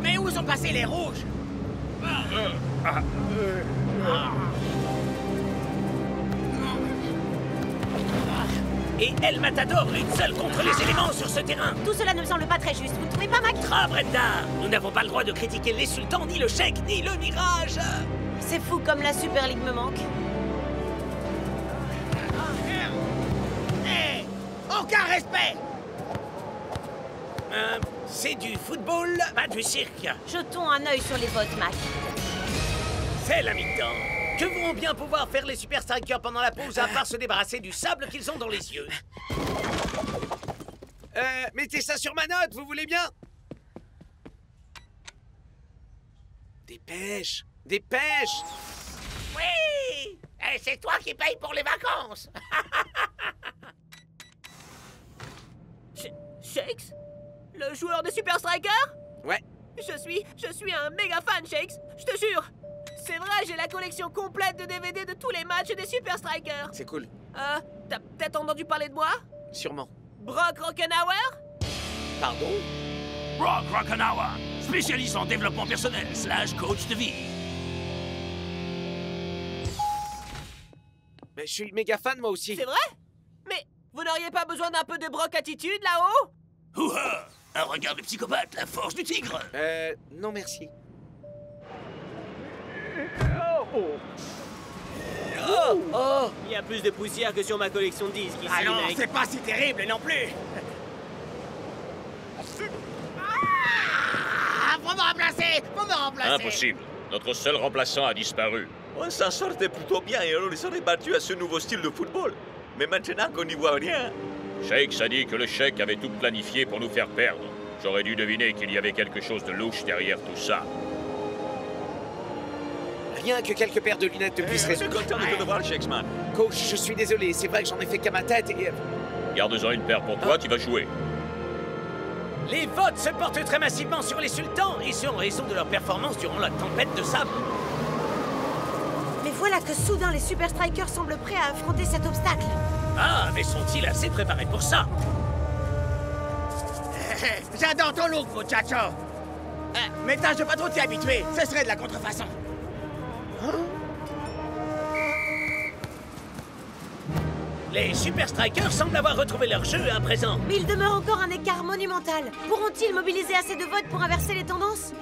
Mais où sont passés les rouges? Et El Matador lutte seul contre les éléments sur ce terrain. Tout cela ne me semble pas très juste. Vous ne trouvez pas, Mac? Ah, Brenda, nous n'avons pas le droit de critiquer les sultans, ni le Sheik, ni le Mirage. C'est fou comme la Super League me manque. Aucun respect! C'est du football, pas du cirque. Jetons un œil sur les votes, Mac. C'est la mi-temps. Que vont bien pouvoir faire les Super Strikers pendant la pause à part se débarrasser du sable qu'ils ont dans les yeux? Mettez ça sur ma note, vous voulez bien? Dépêche! Dépêche! Oui! Et c'est toi qui payes pour les vacances. Shakes? Le joueur de Super Striker? Ouais. Je suis un méga fan, Shakes. Je te jure. C'est vrai, j'ai la collection complète de DVD de tous les matchs des Super Strikers. C'est cool. T'as peut-être entendu parler de moi? Sûrement. Brock Rockenauer? Pardon? Brock Rockenauer, spécialiste en développement personnel / coach de vie. Mais je suis méga fan, moi aussi. C'est vrai? Mais vous n'auriez pas besoin d'un peu de Brock attitude, là-haut? Ouha! Un regard de psychopathe, la force du tigre. Non merci. Il y a plus de poussière que sur ma collection de disques ici, Ah non, mec. c'est pas si terrible non plus! Ah, faut me remplacer! Faut me remplacer! Impossible. Notre seul remplaçant a disparu. On s'en sortait plutôt bien et on les aurait battus à ce nouveau style de football. Mais maintenant qu'on n'y voit rien... Shakes a dit que le chèque avait tout planifié pour nous faire perdre. J'aurais dû deviner qu'il y avait quelque chose de louche derrière tout ça. Rien que quelques paires de lunettes de plus Je suis content de te revoir, Shakesman. Coach, je suis désolé, c'est vrai que j'en ai fait qu'à ma tête et... Garde-en une paire pour toi, tu vas jouer. Les votes se portent très massivement sur les sultans, et ce en raison de leur performance durant la tempête de sable. Mais voilà que soudain les Super Strikers semblent prêts à affronter cet obstacle. Ah, mais sont-ils assez préparés pour ça? J'adore ton look, muchacho! Mais tâche de pas trop t'y habituer, ce serait de la contrefaçon. Les Super Strikers semblent avoir retrouvé leur jeu à présent. Mais il demeure encore un écart monumental. Pourront-ils mobiliser assez de votes pour inverser les tendances?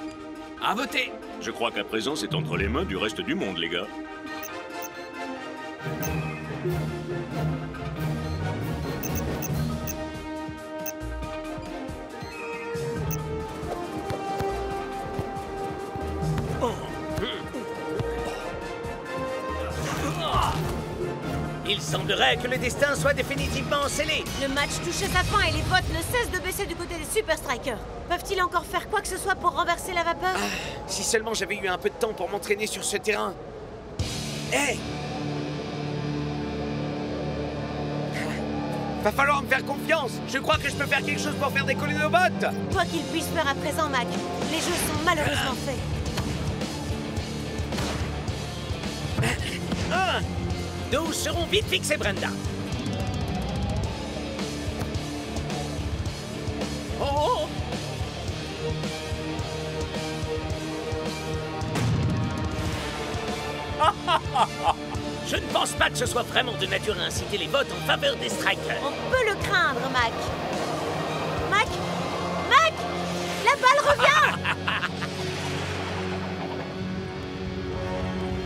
À voter. Je crois qu'à présent, c'est entre les mains du reste du monde, les gars. Il semblerait que le destin soit définitivement scellé. Le match touche à sa fin et les votes ne cessent de baisser du côté des Super Strikers. Peuvent-ils encore faire quoi que ce soit pour renverser la vapeur? Si seulement j'avais eu un peu de temps pour m'entraîner sur ce terrain. Hé! Va falloir me faire confiance. Je crois que je peux faire quelque chose pour faire décoller nos bottes. Quoi qu'il puisse faire à présent, Mac, les jeux sont malheureusement faits. 12 seront vite fixés, Brenda. Oh! Je ne pense pas que ce soit vraiment de nature à inciter les votes en faveur des strikers. On peut le craindre, Mac. Mac? Mac? La balle revient!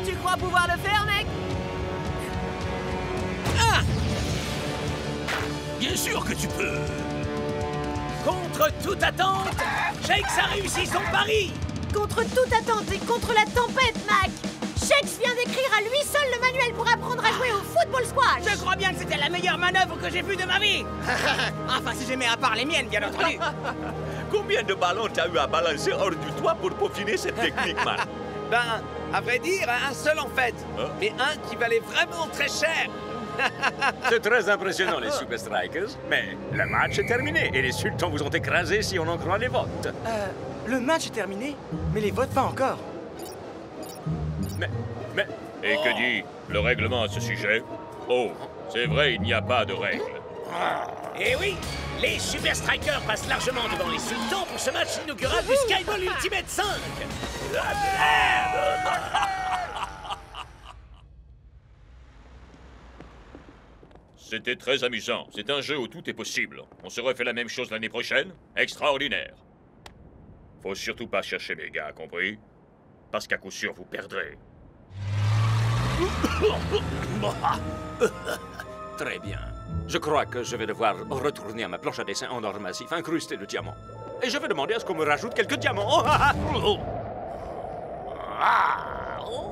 Tu crois pouvoir le faire, mec? Bien sûr que tu peux. Contre toute attente, Shakes a réussi son pari. Contre toute attente et contre la tempête, Mac! Shakes vient d'écrire à lui seul le manuel pour apprendre à jouer au football squash! Je crois bien que c'était la meilleure manœuvre que j'ai vue de ma vie! Enfin, si j'aimais à part les miennes, bien entendu! Combien de ballons t'as eu à balancer hors du toit pour peaufiner cette technique, man? Ben, à vrai dire, un seul en fait. Mais un qui valait vraiment très cher. C'est très impressionnant, les Super Strikers. Mais le match est terminé et les sultans vous ont écrasé si on en croit les votes. Le match est terminé, mais les votes pas encore. Mais... Et que dit le règlement à ce sujet? Oh, c'est vrai, il n'y a pas de règle. Eh oui, les Super Strikers passent largement devant les sultans pour ce match inaugural du Skyball Ultimate 5. C'était très amusant. C'est un jeu où tout est possible. On se refait la même chose l'année prochaine? Extraordinaire. Faut surtout pas chercher, les gars, compris? Parce qu'à coup sûr, vous perdrez. Très bien. Je crois que je vais devoir retourner à ma planche à dessin en or massif incrusté de diamants. Et je vais demander à ce qu'on me rajoute quelques diamants. Oh, ah, ah, oh. Ah, oh.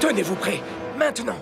Tenez-vous prêts, maintenant!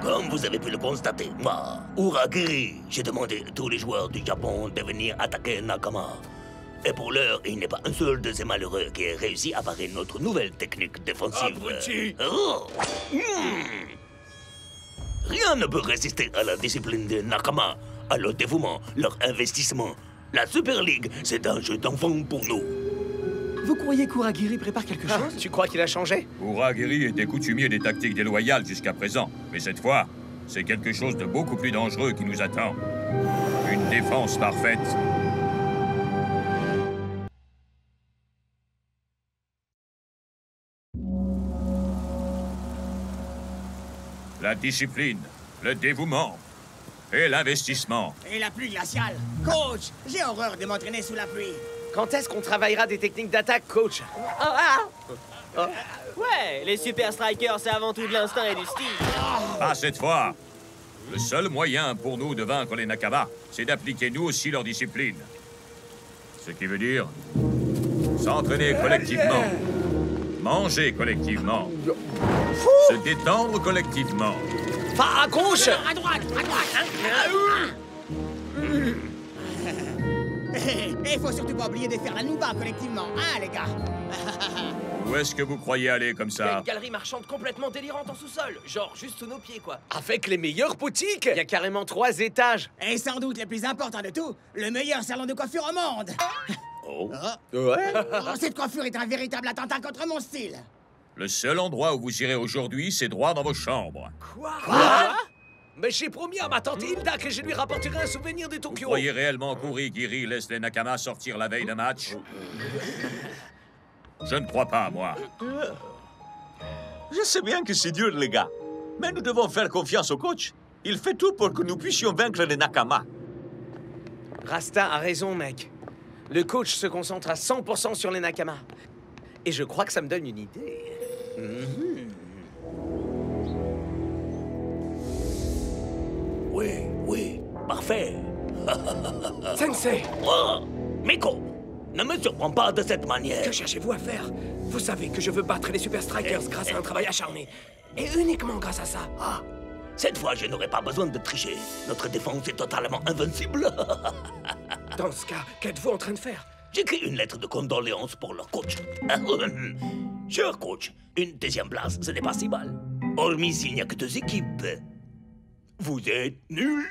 Comme vous avez pu le constater, moi, Uragiri, j'ai demandé à tous les joueurs du Japon de venir attaquer Nakama. Et pour l'heure, il n'est pas un seul de ces malheureux qui ait réussi à parer notre nouvelle technique défensive. Abruti. Oh. Rien ne peut résister à la discipline de Nakama, à leur dévouement, leur investissement. La Super League, c'est un jeu d'enfant pour nous. Vous croyez qu'Uragiri prépare quelque chose? Tu crois qu'il a changé? Uragiri était coutumier des tactiques déloyales jusqu'à présent. Mais cette fois, c'est quelque chose de beaucoup plus dangereux qui nous attend. Une défense parfaite. La discipline, le dévouement et l'investissement. Et la pluie glaciale. Coach, j'ai horreur de m'entraîner sous la pluie. Quand est-ce qu'on travaillera des techniques d'attaque, coach? Ouais, les Super Strikers, c'est avant tout de l'instinct et du style. Pas cette fois. Le seul moyen pour nous de vaincre les Nakama, c'est d'appliquer nous aussi leur discipline. Ce qui veut dire s'entraîner collectivement, manger collectivement, se détendre collectivement. Pas à gauche! À droite, à droite. Et faut surtout pas oublier de faire la nouba collectivement, hein, les gars? Où est-ce que vous croyez aller comme Il y a ça? une galerie marchande complètement délirante en sous-sol. Genre, juste sous nos pieds, quoi. Avec les meilleures boutiques! Il y a carrément 3 étages. Et sans doute le plus important de tout, le meilleur salon de coiffure au monde. Oh. Ouais? Oh, cette coiffure est un véritable attentat contre mon style. Le seul endroit où vous irez aujourd'hui, c'est droit dans vos chambres. Quoi? Mais j'ai promis à ma tante Hilda que je lui rapporterai un souvenir de Vous Tokyo. croyez réellement qu'Uragiri laisse les Nakama sortir la veille d'un match? Je ne crois pas, moi. Je sais bien que c'est dur, les gars. Mais nous devons faire confiance au coach. Il fait tout pour que nous puissions vaincre les Nakama. Rasta a raison, mec. Le coach se concentre à 100% sur les Nakama. Et je crois que ça me donne une idée. Oui, parfait. Sensei! Oh, Miko, ne me surprends pas de cette manière. Que cherchez-vous à faire? Vous savez que je veux battre les Super Strikers grâce à un travail acharné. Et uniquement grâce à ça. Ah, cette fois, je n'aurai pas besoin de tricher. Notre défense est totalement invincible. Dans ce cas, qu'êtes-vous en train de faire? J'écris une lettre de condoléances pour leur coach. Cher coach, une deuxième place, ce n'est pas si mal. Hormis s'il n'y a que 2 équipes. Vous êtes nuls.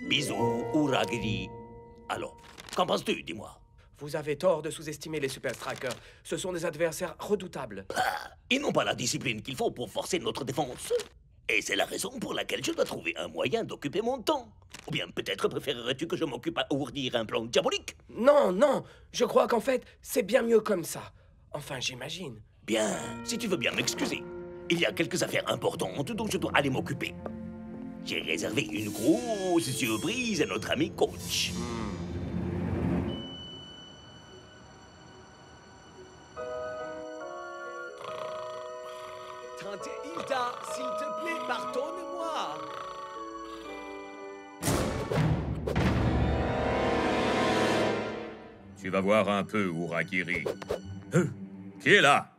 Bisous, Uragiri. Alors, qu'en penses-tu, dis-moi? Vous avez tort de sous-estimer les Super Strikers. Ce sont des adversaires redoutables. Ils n'ont pas la discipline qu'il faut pour forcer notre défense. Et c'est la raison pour laquelle je dois trouver un moyen d'occuper mon temps. Ou bien peut-être préférerais-tu que je m'occupe à ourdir un plan diabolique? Non, non. Je crois qu'en fait, c'est bien mieux comme ça. Enfin, j'imagine. Bien, si tu veux bien m'excuser. Il y a quelques affaires importantes dont je dois aller m'occuper. J'ai réservé une grosse surprise à notre ami coach. Tante Hilda, s'il te plaît, pardonne-moi. Tu vas voir un peu, Uragiri. Qui est là?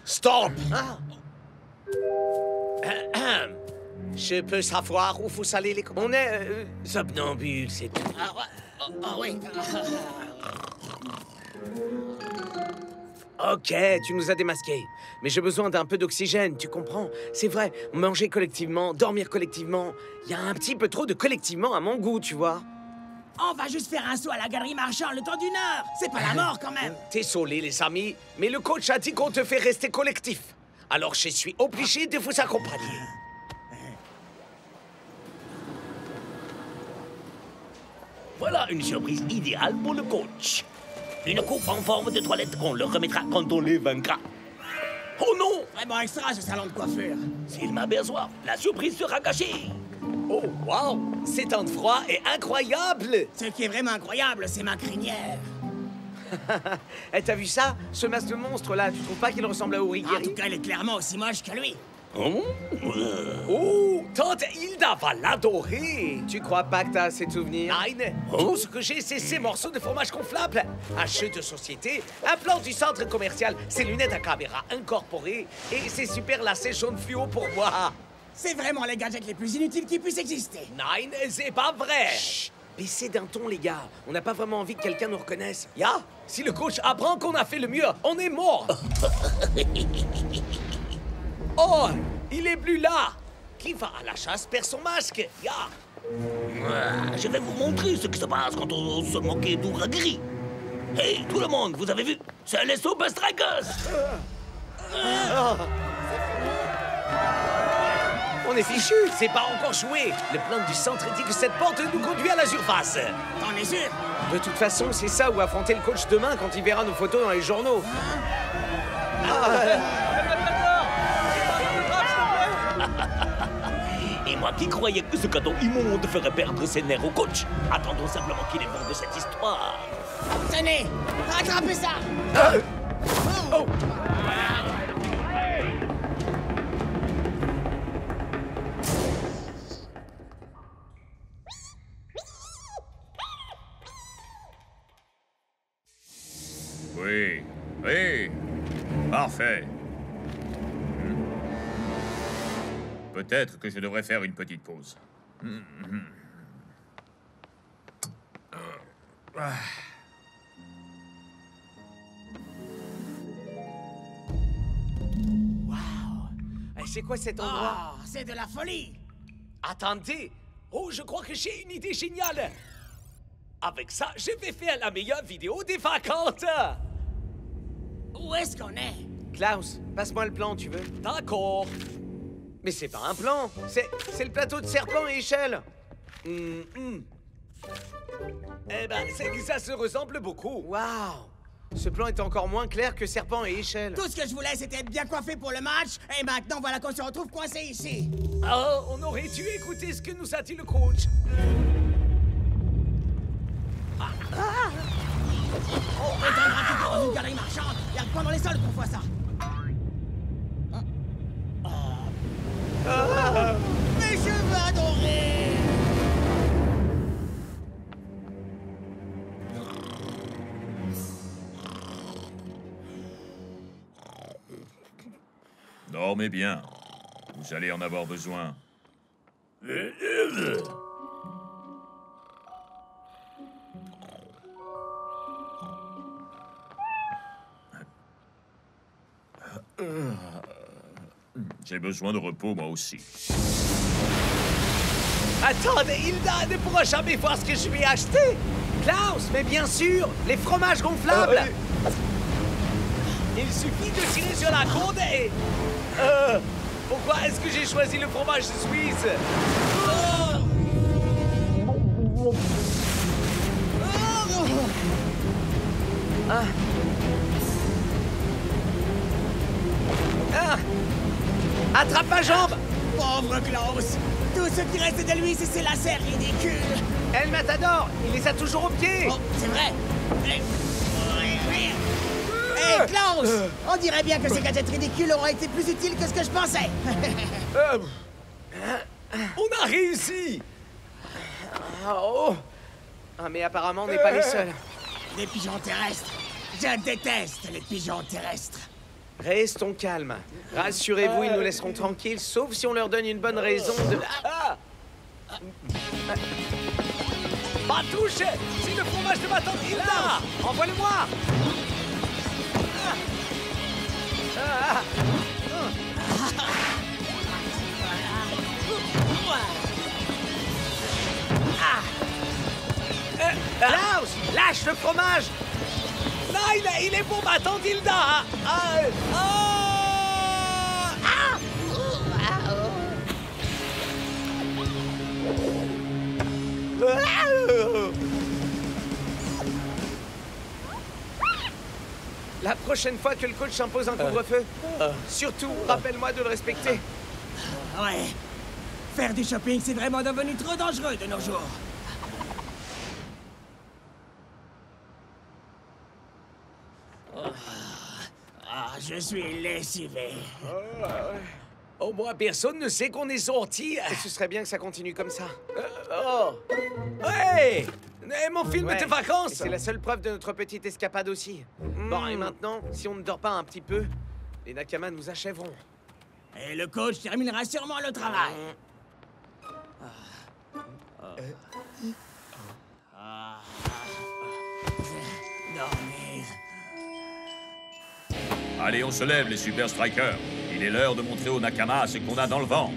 Stop! Je peux savoir où vous allez les... On est somnambule, c'est tout. Ah oui. Ok, tu nous as démasqués. Mais j'ai besoin d'un peu d'oxygène, tu comprends? C'est vrai, manger collectivement, dormir collectivement... Il y a un petit peu trop de collectivement à mon goût, tu vois. On va juste faire un saut à la galerie marchande le temps d'une heure. C'est pas la mort, quand même. Désolé, les amis, mais le coach a dit qu'on te fait rester collectif. Alors je suis obligé de vous accompagner. Voilà une surprise idéale pour le coach. Une coupe en forme de toilette qu'on leur remettra quand on les vaincra. Oh non! Vraiment extra, ce salon de coiffure. S'il m'aperçoit, la surprise sera gâchée. Oh, wow! Ces temps de froid est incroyable! Ce qui est vraiment incroyable, c'est ma crinière. Eh, t'as vu ça? Ce masque de monstre-là, tu trouves pas qu'il ressemble à Origiri? En tout cas, il est clairement aussi moche que lui. Oh, tante Hilda va l'adorer! Tu crois pas que t'as assez de souvenirs? Nine, tout ce que j'ai, c'est ces morceaux de fromage gonflable. Un jeu de société, un plan du centre commercial, ces lunettes à caméra incorporées et ces super lacets jaunes fluo pour moi. C'est vraiment les gadgets les plus inutiles qui puissent exister. Nine, c'est pas vrai! Chut! Baissez d'un ton, les gars. On n'a pas vraiment envie que quelqu'un nous reconnaisse. Ya, si le coach apprend qu'on a fait le mieux, on est mort! Oh, il est plus là! Qui va à la chasse perd son masque, ya! Je vais vous montrer ce qui se passe quand on se moquait d'Ouragiri. Hey, tout le monde, vous avez vu? C'est les Super Strikers! On est fichu, c'est pas encore joué. Le plan du centre dit que cette porte nous conduit à la surface. T'en es sûr? De toute façon, c'est ça où affronter le coach demain quand il verra nos photos dans les journaux. Et moi qui croyais que ce cadeau immonde ferait perdre ses nerfs au coach. Attendons simplement qu'il est bon de cette histoire. Tenez, rattrapez ça! Oh! Oui, oui. Parfait. Peut-être que je devrais faire une petite pause. Wow! C'est quoi cet endroit? Oh, c'est de la folie! Attendez! Oh, je crois que j'ai une idée géniale! Avec ça, je vais faire la meilleure vidéo des vacances! Où est-ce qu'on est? Klaus, passe-moi le plan, tu veux? D'accord! Mais c'est pas un plan, c'est le plateau de Serpent et Échelle. Eh ben, c'est que ça se ressemble beaucoup. Waouh! Ce plan est encore moins clair que Serpent et Échelle. Tout ce que je voulais, c'était être bien coiffé pour le match, et maintenant voilà qu'on se retrouve coincé ici. Oh, on aurait dû écouter ce que nous a dit le coach. Oh, étant gratuit dans une galerie marchande, y'a que pendant les soldes qu'on voit ça. Mes cheveux adorés! Dormez bien. Vous allez en avoir besoin. J'ai besoin de repos, moi aussi. Attendez, Hilda ne pourra jamais voir ce que je lui ai acheté. Klaus, mais bien sûr, les fromages gonflables. Il suffit de tirer sur la corde et... pourquoi est-ce que j'ai choisi le fromage suisse? Attrape ma jambe! Pauvre Klaus! Tout ce qui reste de lui, c'est ses lacets ridicules! El Matador, il les a toujours aux pieds! Oh, c'est vrai! Hey, Klaus! On dirait bien que ces gadgets ridicules auront été plus utiles que ce que je pensais! On a réussi! Oh! Ah, mais apparemment, on n'est pas les seuls. Les pigeons terrestres. Je déteste les pigeons terrestres. Restons calmes. Rassurez-vous, ils nous laisseront tranquilles, sauf si on leur donne une bonne raison de... Ah! Pas touché! C'est le fromage de ma tante Hilda! Envoie-le-moi! Klaus! Lâche le fromage! Non, il est pour ma tante Hilda! La prochaine fois que le coach impose un couvre-feu, surtout, rappelle-moi de le respecter. Ouais. Faire du shopping, c'est vraiment devenu trop dangereux de nos jours. Je suis lessivé. Au moins, personne ne sait qu'on est sorti. Et ce serait bien que ça continue comme ça. Hey! Mon film Ouais. de vacances! Et c'est la seule preuve de notre petite escapade aussi. Bon, et maintenant, si on ne dort pas un petit peu, les Nakamas nous achèveront. Et le coach terminera sûrement le travail. Dormir. Allez, on se lève, les Super Strikers. Il est l'heure de montrer aux Nakamas ce qu'on a dans le ventre.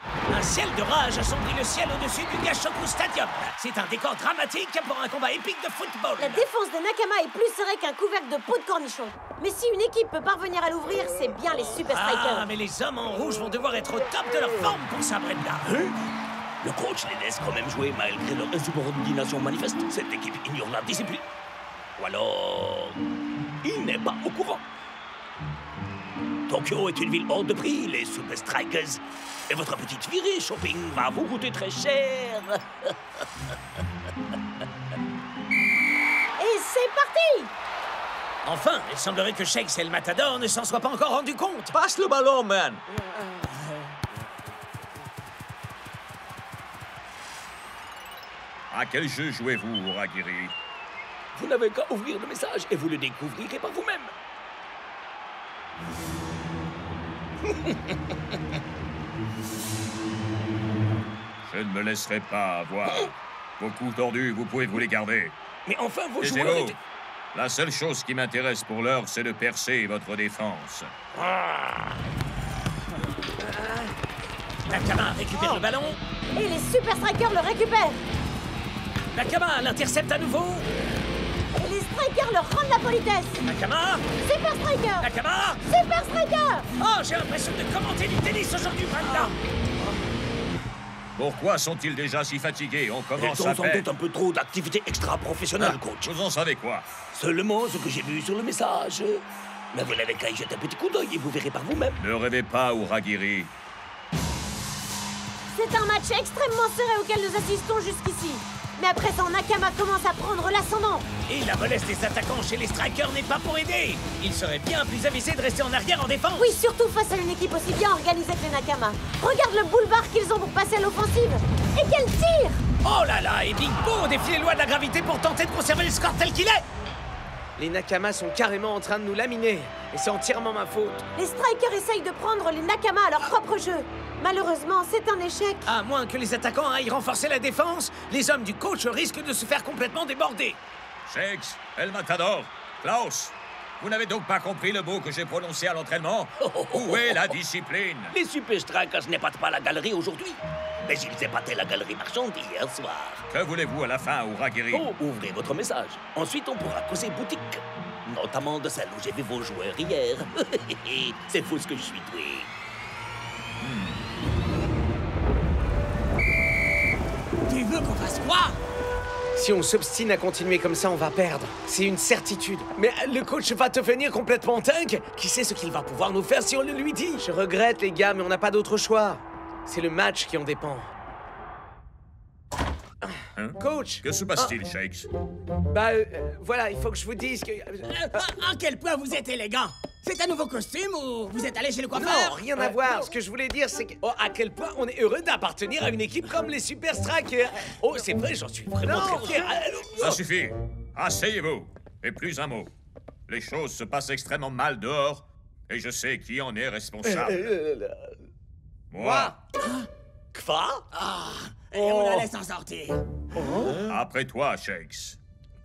Un ciel de rage assombrit le ciel au-dessus du Gashoku Stadium. C'est un décor dramatique pour un combat épique de football. La défense des Nakama est plus serrée qu'un couvercle de peau de cornichon. Mais si une équipe peut parvenir à l'ouvrir, c'est bien les Super Strikers. Ah, mais les hommes en rouge vont devoir être au top de leur forme pour ça, Brenda. Le coach les laisse quand même jouer malgré leur insubordination manifeste. Cette équipe ignore la discipline. Ou alors... il n'est pas au courant. Tokyo est une ville hors de prix, les Super Strikers. Et votre petite virée shopping va vous coûter très cher. Et c'est parti! Enfin, il semblerait que Shakes et le Matador ne s'en soient pas encore rendus compte. Passe le ballon, man! À quel jeu jouez-vous, Uragiri? Vous n'avez qu'à ouvrir le message et vous le découvrirez par vous-même. Je ne me laisserai pas avoir. Vos coups tordus, vous pouvez vous les garder. Mais enfin, vos joueurs... Taisez-vous. La seule chose qui m'intéresse pour l'heure, c'est de percer votre défense. Nakama récupère le ballon. Et les Super Strikers le récupèrent. Nakama l'intercepte à nouveau. Et les Strikers leur rendent la politesse. Nakama. Super Striker. Nakama. Super Striker. Oh, j'ai l'impression de commenter du tennis aujourd'hui, Brenda. Pourquoi sont-ils déjà si fatigués? On commence Ils ont à sans faire... doute un peu trop d'activités extra-professionnelles, coach. Vous en savez quoi? Seulement ce que j'ai vu sur le message. Mais vous n'avez qu'à y jeter un petit coup d'œil et vous verrez par vous-même. Ne rêvez pas, Uragiri. C'est un match extrêmement serré auquel nous assistons jusqu'ici. Mais à présent, Nakama commence à prendre l'ascendant. Et la mollesse des attaquants chez les Strikers n'est pas pour aider. Il serait bien plus avisé de rester en arrière en défense. Oui, surtout face à une équipe aussi bien organisée que les Nakama. Regarde le boulevard qu'ils ont pour passer à l'offensive. Et quel tir! Oh là là, et Big Bo défie les lois de la gravité pour tenter de conserver le score tel qu'il est. Les Nakamas sont carrément en train de nous laminer. Et c'est entièrement ma faute. Les Strikers essayent de prendre les Nakama à leur propre jeu. Malheureusement, c'est un échec. À moins que les attaquants aillent renforcer la défense, les hommes du coach risquent de se faire complètement déborder. Shakes, El Matador, Klaus, vous n'avez donc pas compris le mot que j'ai prononcé à l'entraînement? Où est la discipline? Les Super Strikers n'épatent pas la galerie aujourd'hui. Mais ils épataient la galerie marchande hier soir. Que voulez-vous à la fin, Uragiri? Oh, ouvrez votre message. Ensuite, on pourra causer boutique. Notamment de celle où j'ai vu vos joueurs hier. C'est fou ce que je suis doué. Tu veux qu'on fasse quoi? Si on s'obstine à continuer comme ça, on va perdre. C'est une certitude. Mais le coach va devenir complètement dingue. Qui sait ce qu'il va pouvoir nous faire si on le lui dit? Je regrette, les gars, mais on n'a pas d'autre choix. C'est le match qui en dépend. Hein? Coach! Que se passe-t-il, Shakes? Bah, voilà, il faut que je vous dise que... À quel point vous êtes élégant! C'est un nouveau costume ou vous êtes allé chez le coiffeur? Non, rien à voir. Ce que je voulais dire, c'est que... Oh, à quel point on est heureux d'appartenir à une équipe comme les Super Strikers. Oh, c'est vrai, j'en suis vraiment très fier. Ça suffit. Asseyez-vous. Et plus un mot. Les choses se passent extrêmement mal dehors, et je sais qui en est responsable. Moi. Quoi? Et on la laisse en sortir. Après toi, Shakes.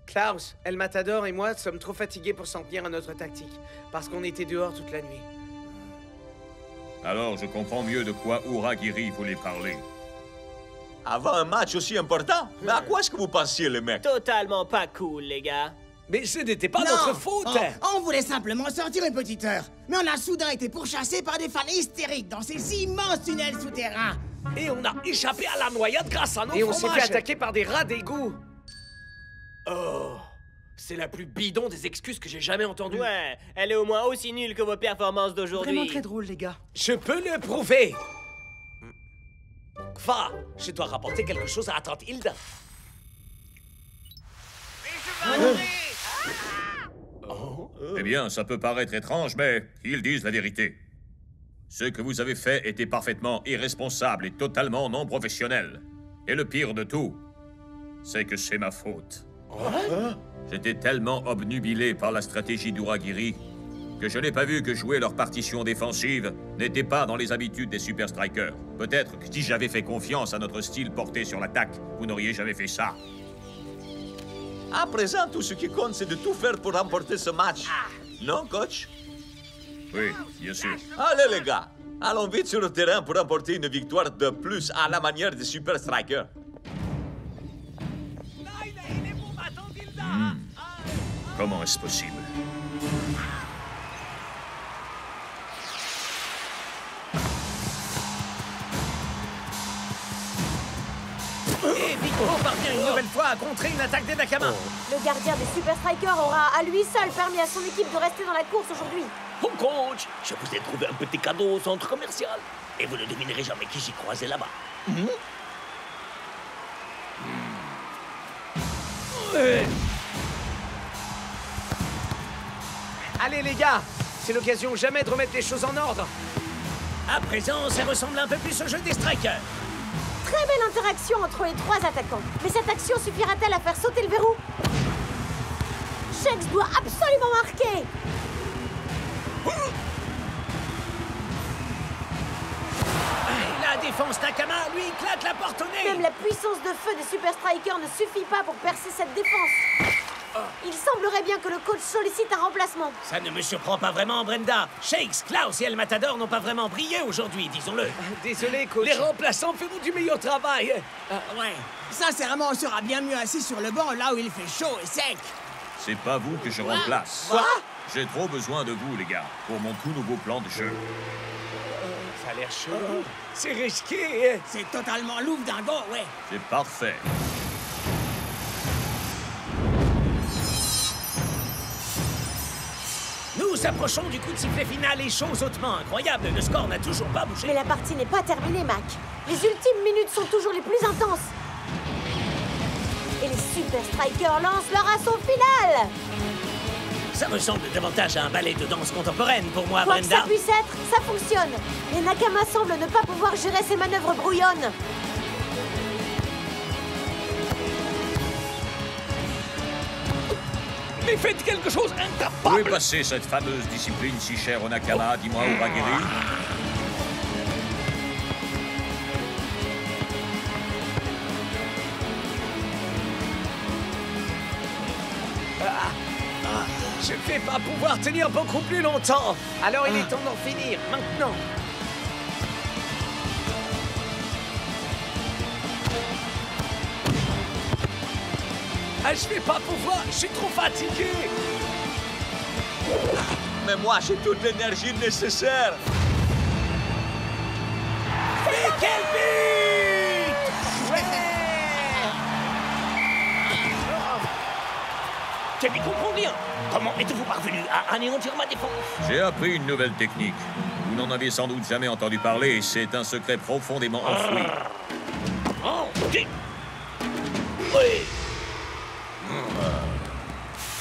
Klaus, El Matador et moi sommes trop fatigués pour s'en tenir à notre tactique, parce qu'on était dehors toute la nuit. Alors je comprends mieux de quoi Uragiri voulait parler. Avant un match aussi important? Mais à quoi est-ce que vous pensiez, les mecs? Totalement pas cool, les gars. Mais ce n'était pas Non, notre faute. on voulait simplement sortir une petite heure. Mais on a soudain été pourchassés par des fans hystériques dans ces immenses tunnels souterrains. Et on a échappé à la noyade grâce à nos fromages. Et on s'est fait attaquer par des rats d'égout. Oh, c'est la plus bidon des excuses que j'ai jamais entendues. Ouais, elle est au moins aussi nulle que vos performances d'aujourd'hui. Vraiment très drôle, les gars. Je peux le prouver. Kva, je dois rapporter quelque chose à tante Hilda. Eh bien, ça peut paraître étrange, mais ils disent la vérité. Ce que vous avez fait était parfaitement irresponsable et totalement non professionnel. Et le pire de tout, c'est que c'est ma faute. J'étais tellement obnubilé par la stratégie d'Uragiri que je n'ai pas vu que jouer leur partition défensive n'était pas dans les habitudes des Super Strikers. Peut-être que si j'avais fait confiance à notre style porté sur l'attaque, vous n'auriez jamais fait ça. À présent, tout ce qui compte, c'est de tout faire pour remporter ce match. Non, coach? Oui, bien sûr. Allez, les gars, allons vite sur le terrain pour remporter une victoire de plus à la manière des Super Strikers. Comment est-ce possible? Et Vico parvient une nouvelle fois à contrer une attaque des Nakama. Le gardien des Super Strikers aura à lui seul permis à son équipe de rester dans la course aujourd'hui. Oh coach, je vous ai trouvé un petit cadeau au centre commercial. Et vous ne devinerez jamais qui j'ai croisé là-bas. Allez les gars, c'est l'occasion jamais de remettre les choses en ordre. À présent, ça ressemble un peu plus au jeu des Strikers. Très belle interaction entre les trois attaquants. Mais cette action suffira-t-elle à faire sauter le verrou? Shakes doit absolument marquer. La défense Nakama, lui, claque la porte au nez. Même la puissance de feu des Super Strikers ne suffit pas pour percer cette défense. Il semblerait bien que le coach sollicite un remplacement. Ça ne me surprend pas vraiment, Brenda. Shakes, Klaus et El Matador n'ont pas vraiment brillé aujourd'hui, disons-le. Désolé, coach. Les remplaçants feront du meilleur travail. Ouais. Sincèrement, on sera bien mieux assis sur le banc là où il fait chaud et sec. C'est pas vous que je remplace. Quoi? J'ai trop besoin de vous, les gars, pour mon tout nouveau plan de jeu. Ça a l'air chaud. C'est risqué. C'est totalement louvre dingo, ouais. C'est parfait. Nous approchons du coup de sifflet final et chose hautement incroyable, le score n'a toujours pas bougé. Mais la partie n'est pas terminée, Mac. Les ultimes minutes sont toujours les plus intenses. Et les Super Strikers lancent leur assaut final. Ça ressemble davantage à un ballet de danse contemporaine pour moi, Quoi que Brenda. ça puisse être, ça fonctionne. Les Nakama semblent ne pas pouvoir gérer ces manœuvres brouillonnes. Mais faites quelque chose Où est incapable. passée cette fameuse discipline si chère au Nakama, dis-moi, Uragiri? Je vais pas pouvoir tenir beaucoup plus longtemps. Alors il est temps d'en finir, maintenant. Ah, je vais pas pouvoir, je suis trop fatigué. Mais moi, j'ai toute l'énergie nécessaire. Mais quel but! Je n'y comprends rien. Comment êtes-vous parvenu à anéantir ma défense? J'ai appris une nouvelle technique. Vous n'en avez sans doute jamais entendu parler, c'est un secret profondément enfoui. Oh, ok. Oui.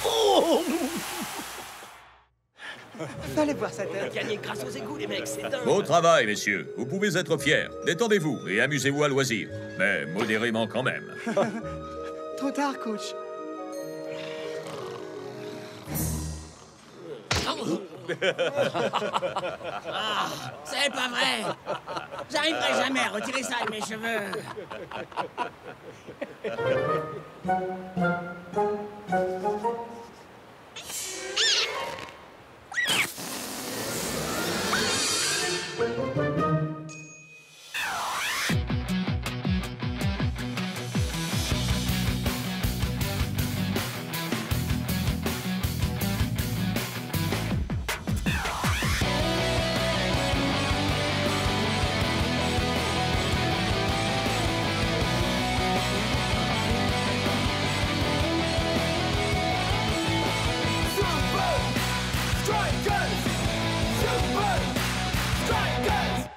Oh. Fallait voir sa tête. Gagner grâce aux égouts, les mecs, c'est dingue. Beau travail, messieurs. Vous pouvez être fiers. Détendez-vous et amusez-vous à loisir. Mais modérément quand même. Trop tard, coach. Ah, c'est pas vrai. J'arriverai jamais à retirer ça de mes cheveux. Super Strikers! Super Strikers!